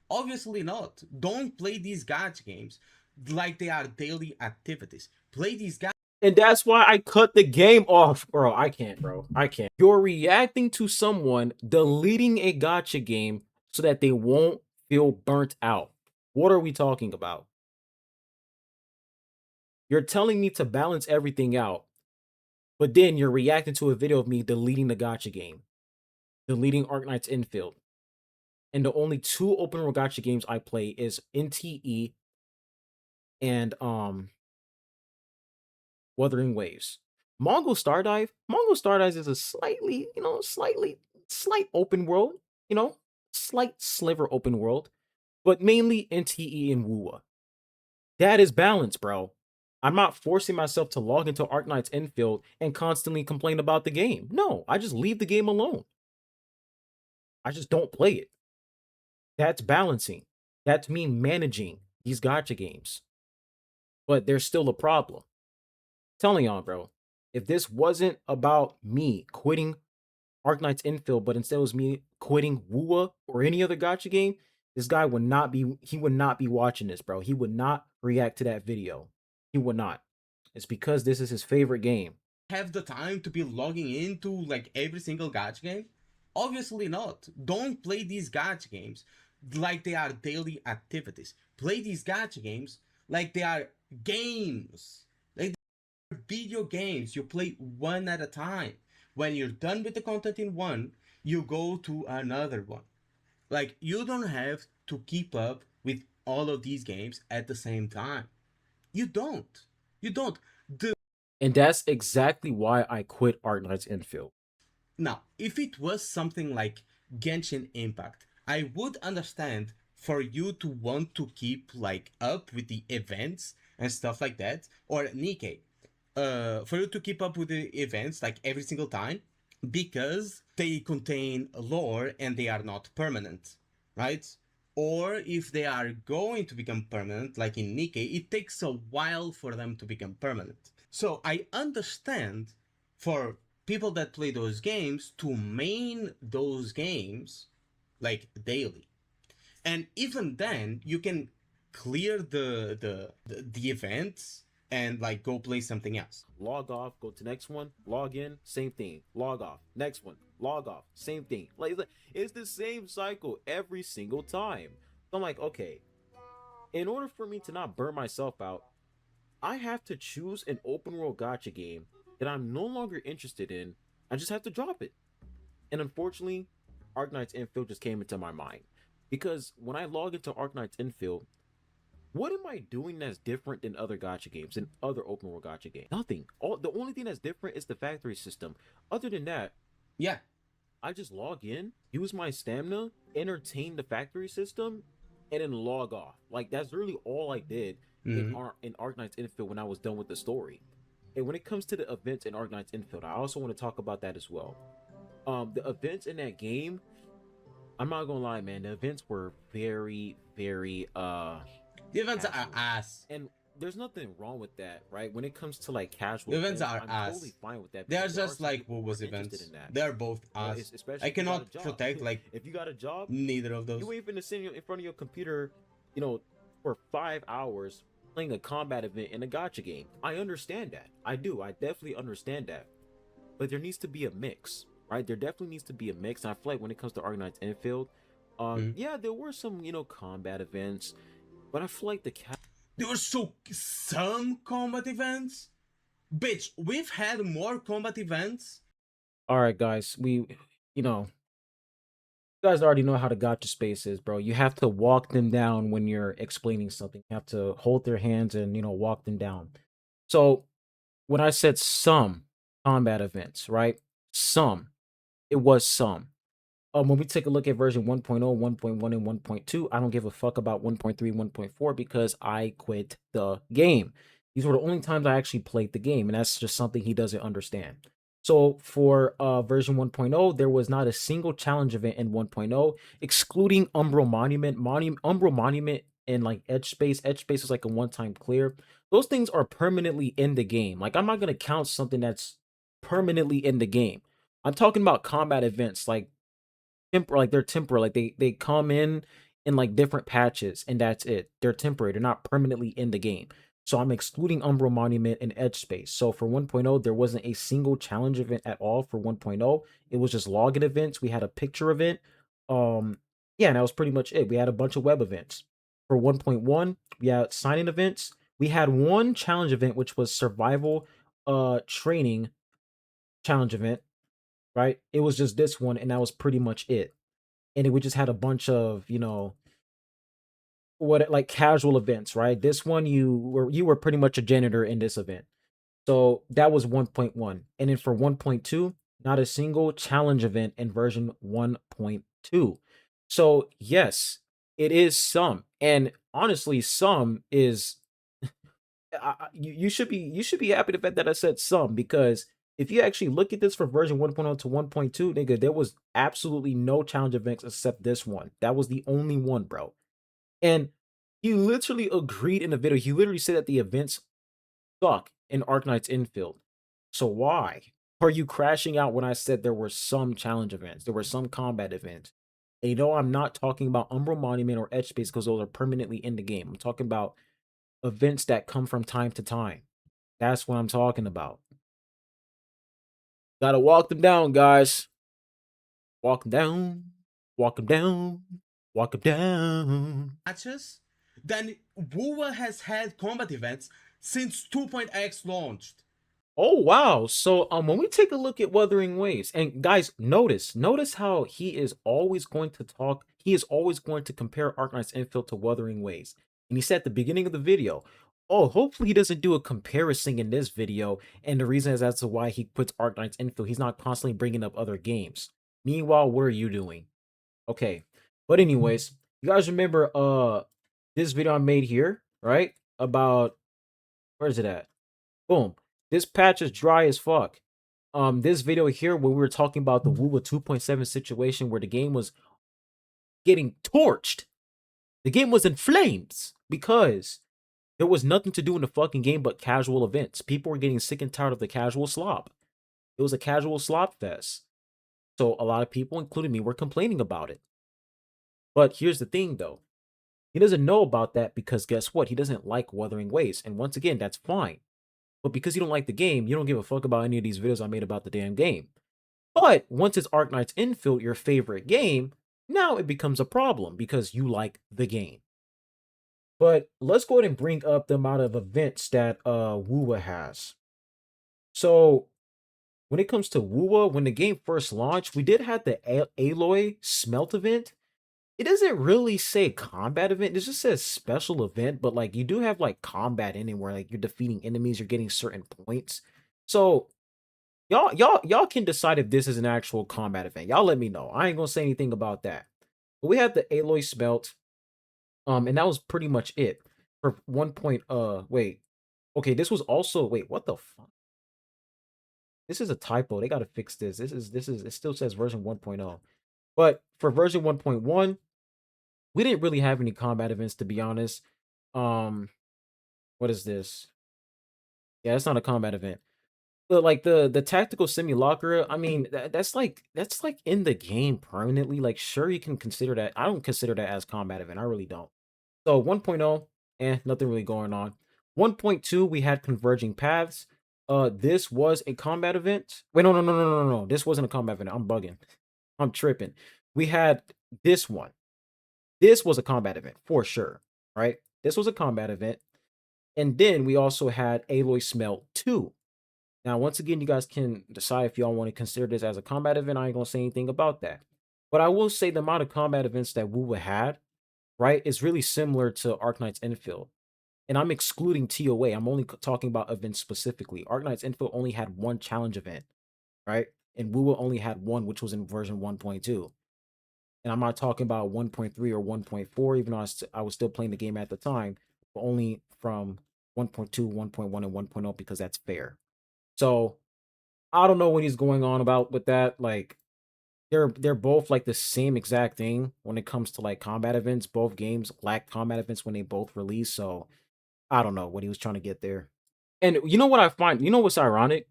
Obviously not. Don't play these gacha games like they are daily activities. Play these gacha. And that's why I cut the game off, bro. I can't, bro. I can't. You're reacting to someone deleting a gotcha game so that they won't feel burnt out. What are we talking about? You're telling me to balance everything out, but then you're reacting to a video of me deleting the gotcha game, deleting Arknights Infield. And the only two open world gotcha games I play is NTE and Wuthering Waves. Mongol Stardive is a slightly, slight open world, slight sliver open world, but mainly NTE and Wuwa. That is balance, bro. I'm not forcing myself to log into Arknights Infield and constantly complain about the game. No, I just leave the game alone. I just don't play it. That's balancing. That's me managing these gotcha games. But there's still a problem. Telling y'all, bro, if this wasn't about me quitting Arknights Infield, but instead was me quitting Wuwa or any other gotcha game, this guy would not be watching this, bro. He would not react to that video. He would not. It's because this is his favorite game. Have the time to be logging into like every single gacha game? Obviously not. Don't play these gacha games like they are daily activities. Play these gacha games like they are games. Like they're video games. You play one at a time. When you're done with the content in one, you go to another one. Like you don't have to keep up with all of these games at the same time. You don't. You don't. The And that's exactly why I quit Arknights Infield. Now, if it was something like Genshin Impact, I would understand for you to want to keep like up with the events and stuff like that, or Nikkei, for you to keep up with the events like every single time, because they contain lore and they are not permanent, right? Or if they are going to become permanent, like in Nikkei, it takes a while for them to become permanent. So I understand for people that play those games to main those games like daily. And even then, you can clear the events and like go play something else. Log off, go to next one, log in, same thing. Log off, next one, log off, same thing. Like it's the same cycle every single time. So I'm like, okay, in order for me to not burn myself out, I have to choose an open world gotcha game that I'm no longer interested in. I just have to drop it. And unfortunately, Arknights Infield just came into my mind. Because when I log into Arknights Infield, what am I doing that's different than other gotcha games and other open world gotcha games? Nothing. The only thing that's different is the factory system. Other than that, Yeah. I just log in, use my stamina, entertain the factory system, and then log off. Like that's really all I did Mm-hmm. in Arknights Infield when I was done with the story. And when it comes to the events in Arknights Infield, I also want to talk about that as well. The events in that game, I'm not gonna lie, man, the events were very, very The events are casual. ass. And there's nothing wrong with that, right? When it comes to like casual The events events, are I'm totally ass. fine with that They are because there are just some like people who are WoW's interested in events. that. They're both ass. I Especially if you got a cannot job. protect like If you got a job, neither of those. you ain't finna sit in front of your computer, you know, for 5 hours playing a combat event in a gotcha game. I understand that. I do. I definitely understand that. But there needs to be a mix, right? There definitely needs to be a mix. And I feel like when it comes to Arknights Infield, Mm-hmm. yeah, there were some, combat events, but I feel like There were some combat events. Bitch, we've had more combat events. all right, guys, you know, you guys already know how the gotcha space is, bro. You have to walk them down when you're explaining something. You have to hold their hands and, walk them down. So when I said some combat events, right? Some, it was some. When we take a look at version 1.0, 1.1, and 1.2, I don't give a fuck about 1.3, 1.4 because I quit the game. These were the only times I actually played the game, and that's just something he doesn't understand. So for version 1.0, there was not a single challenge event in 1.0, excluding Umbral Monument. Umbral Monument and like Edge Space. Edge Space is like a one-time clear. Those things are permanently in the game. Like I'm not gonna count something that's permanently in the game. I'm talking about combat events like they're temporary, like they come in like different patches and that's it. They're temporary. They're not permanently in the game. So I'm excluding Umbral Monument and Edge Space. So for 1.0, there wasn't a single challenge event at all for 1.0. It was just login events. We had a picture event. Yeah, and that was pretty much it. We had a bunch of web events. For 1.1, we had sign-in events. We had one challenge event, which was survival training challenge event, right? It was just this one, and that was pretty much it. And we just had a bunch of, what like casual events, right? This one you were pretty much a janitor in this event. So that was 1.1. And then for 1.2, not a single challenge event in version 1.2. So yes, it is some. And honestly, some is you should be happy the fact that I said some, because if you actually look at this for version 1.0 to 1.2, nigga, there was absolutely no challenge events except this one. That was the only one, bro. And he literally agreed in the video. He literally said that the events suck in Arknights Infield. So why are you crashing out when I said there were some challenge events? There were some combat events. And I'm not talking about Umbral Monument or Edge Space because those are permanently in the game. I'm talking about events that come from time to time. That's what I'm talking about. Gotta walk them down, guys. Walk them down. Walk them down. Walk them down. Matches, then WoW has had combat events since 2.x launched. Oh wow. So when we take a look at Wuthering Waves, and guys, notice how he is always going to compare Arknight's Infield to Wuthering Waves. And he said at the beginning of the video, oh, hopefully he doesn't do a comparison in this video. And the reason is that's why he puts Arknight's Infield. He's not constantly bringing up other games. Meanwhile, what are you doing? Okay. But anyways, you guys remember this video I made here, right? About where is it at? Boom. This patch is dry as fuck. This video here where we were talking about the WUWA 2.7 situation where the game was getting torched. The game was in flames because there was nothing to do in the fucking game but casual events. People were getting sick and tired of the casual slop. It was a casual slop fest. So a lot of people, including me, were complaining about it. But here's the thing though. He doesn't know about that because guess what? He doesn't like Wuthering Waves. And once again, that's fine. But because you don't like the game, you don't give a fuck about any of these videos I made about the damn game. But once it's Arknights Infield, your favorite game, now it becomes a problem because you like the game. But let's go ahead and bring up the amount of events that WUWA has. So when it comes to WUWA, when the game first launched, we did have the Aloy Smelt event. It doesn't really say combat event. It just says special event, but like you do have like combat in it where like you're defeating enemies, you're getting certain points. So y'all can decide if this is an actual combat event. Y'all let me know. I ain't gonna say anything about that. But we have the Aloy Smelt, and that was pretty much it for 1. Wait, okay, this was also wait, what the fuck? This is a typo. They gotta fix this. This is it still says version 1.0. But for version 1.1, we didn't really have any combat events to be honest. Um, what is this? Yeah, it's not a combat event. But like the tactical simulacra, I mean, that's like in the game permanently. Like, sure, you can consider that. I don't consider that as combat event. I really don't. So 1.0, nothing really going on. 1.2, we had converging paths. This was a combat event. Wait, no. This wasn't a combat event. I'm bugging. I'm tripping. We had this one. This was a combat event for sure, right? This was a combat event. And then we also had Aloy Smelt 2. Now, once again, you guys can decide if y'all want to consider this as a combat event. I ain't gonna say anything about that. But I will say the amount of combat events that WoWa had, right, is really similar to Arknights Infield. And I'm excluding TOA. I'm only talking about events specifically. Arknights Infield only had one challenge event, right? And WoWa only had one, which was in version 1.2. And I'm not talking about 1.3 or 1.4, even though I was still playing the game at the time, but only from 1.2, 1.1, and 1.0 because that's fair. So I don't know what he's going on about with that. Like they're both like the same exact thing when it comes to like combat events. Both games lack combat events when they both release. So I don't know what he was trying to get there. And you know what I find? You know what's ironic?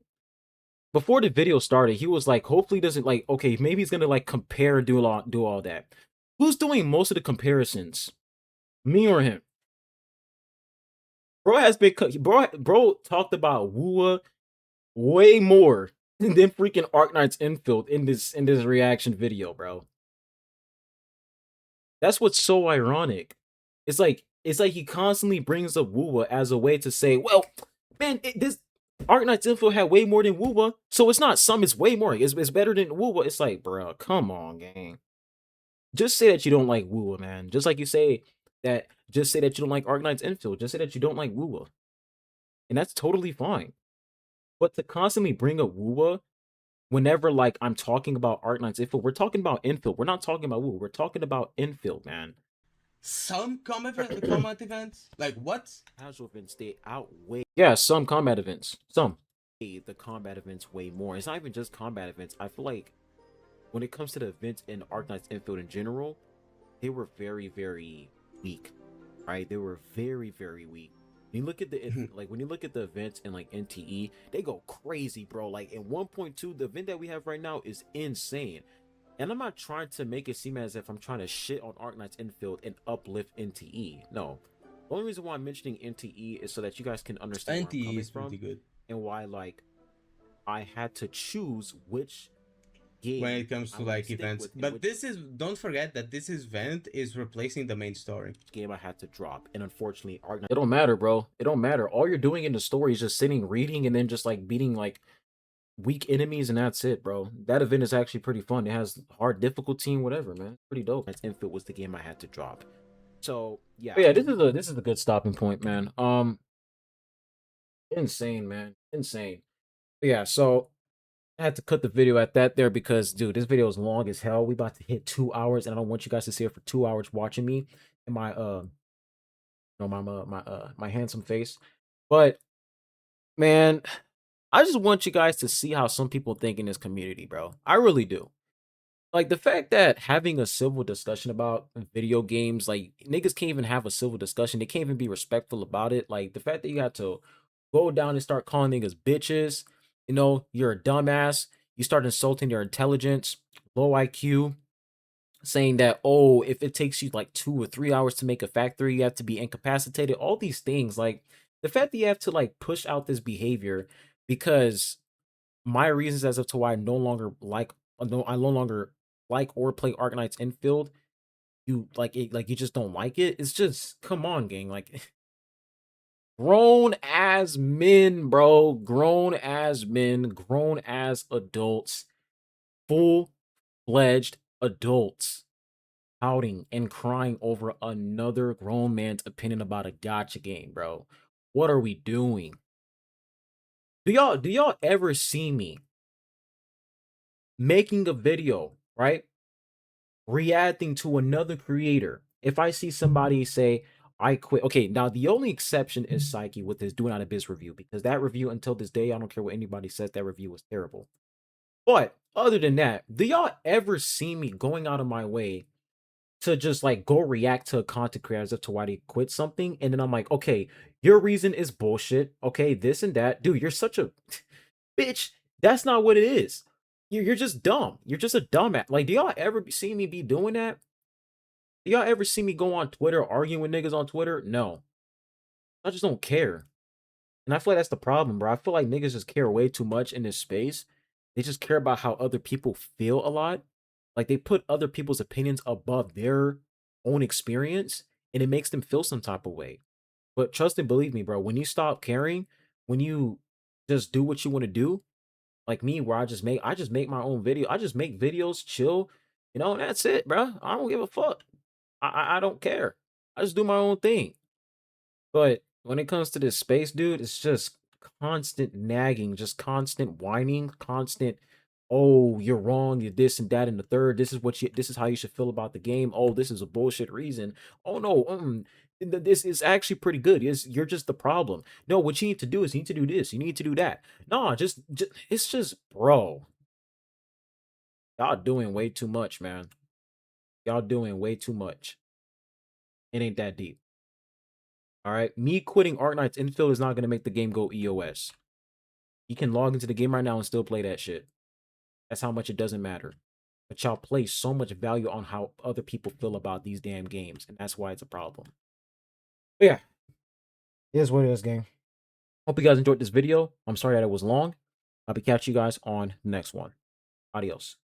Before the video started, he was like, hopefully he doesn't like, okay, maybe he's gonna like compare, do all that. Who's doing most of the comparisons? Me or him? Bro has been bro talked about WUA way more than freaking Arknights Infield in this reaction video, bro. That's what's so ironic. It's like It's like he constantly brings up Woowa as a way to say, well, man, this Arknights info had way more than Woowa, so it's not some, it's way more. It's better than Woowa. It's like, bro, come on, gang. Just say that you don't like Woowa, man. Just like you say that, just say that you don't like Arknights Infield. Just say that you don't like Woowa. And that's totally fine. But to constantly bring up Woowa whenever like I'm talking about Arknights Infield, we're talking about Infield. We're not talking about Woowa. We're talking about Infield, man. Some combat events? Like what? Casual events, they outweigh. Yeah, some combat events. Some. The combat events way more. It's not even just combat events. I feel like when it comes to the events in Arknights Infield in general, they were very, very weak. Right? They were very, very weak. When you look at the like when you look at the events in like NTE, they go crazy, bro. Like in 1.2, the event that we have right now is insane. And I'm not trying to make it seem as if I'm trying to shit on Arknights Infield and uplift NTE. No. The only reason why I'm mentioning NTE is so that you guys can understand where I'm NTE coming is pretty from good and why like I had to choose which when game it comes I to want to like stick events. with and But which this is, don't forget that this event is replacing the main story. game I had to drop. And unfortunately, Arknights. It don't matter, bro. It don't matter. All you're doing in the story is just sitting, reading, and then just like beating like weak enemies, and that's it, bro. That event is actually pretty fun. It has hard difficulty and whatever, man. Pretty dope. That's Infield was the game I had to drop. So yeah. But yeah, this is a good stopping point, man. Insane, man. Insane. But yeah, so I had to cut the video at that there because dude, this video is long as hell. We about to hit 2 hours, and I don't want you guys to sit here for 2 hours watching me and my my handsome face. But man, I just want you guys to see how some people think in this community, bro. I really do. Like the fact that having a civil discussion about video games, like niggas can't even have a civil discussion. They can't even be respectful about it. Like the fact that you got to go down and start calling niggas bitches, you're a dumbass. You start insulting their intelligence, low IQ, saying that, oh, if it takes you like 2 or 3 hours to make a factory, you have to be incapacitated. All these things, like the fact that you have to like push out this behavior because my reasons as of to why I no longer like no, I no longer like or play Arknights Infield, you like it, like you just don't like it. It's just come on, gang. Like grown as men, bro. Grown as men, grown as adults, full fledged adults pouting and crying over another grown man's opinion about a gotcha game, bro. What are we doing? Do y'all ever see me making a video, right? Reacting to another creator. If I see somebody say, I quit. Okay, now the only exception is Psyche with his doing out of biz review, because that review until this day, I don't care what anybody says, that review was terrible. But other than that, do y'all ever see me going out of my way to just like go react to a content creator as to why they quit something? And then I'm like, okay, your reason is bullshit. Okay, this and that. Dude, you're such a bitch. That's not what it is. You're just dumb. You're just a dumbass. Like, do y'all ever see me be doing that? Do y'all ever see me go on Twitter arguing with niggas on Twitter? No. I just don't care. And I feel like that's the problem, bro. I feel like niggas just care way too much in this space. They just care about how other people feel a lot. Like they put other people's opinions above their own experience, and it makes them feel some type of way. But trust and believe me, bro, when you stop caring, when you just do what you want to do, like me, where I just make my own video. I just make videos, chill, and that's it, bro. I don't give a fuck. I don't care. I just do my own thing. But when it comes to this space, dude, it's just constant nagging, just constant whining, constant, oh, you're wrong, you're this and that and the third. This is how you should feel about the game. Oh, this is a bullshit reason. Oh no, this is actually pretty good. You're just the problem. No, what you need to do is you need to do this, you need to do that. No, just it's just, bro, y'all doing way too much, man. Y'all doing way too much. It ain't that deep. All right. Me quitting Arknights Infield is not gonna make the game go EOS. You can log into the game right now and still play that shit. That's how much it doesn't matter. But y'all place so much value on how other people feel about these damn games, and that's why it's a problem. But yeah, here's what it is, gang. Hope you guys enjoyed this video. I'm sorry that it was long. I'll be catching you guys on the next one. Adios.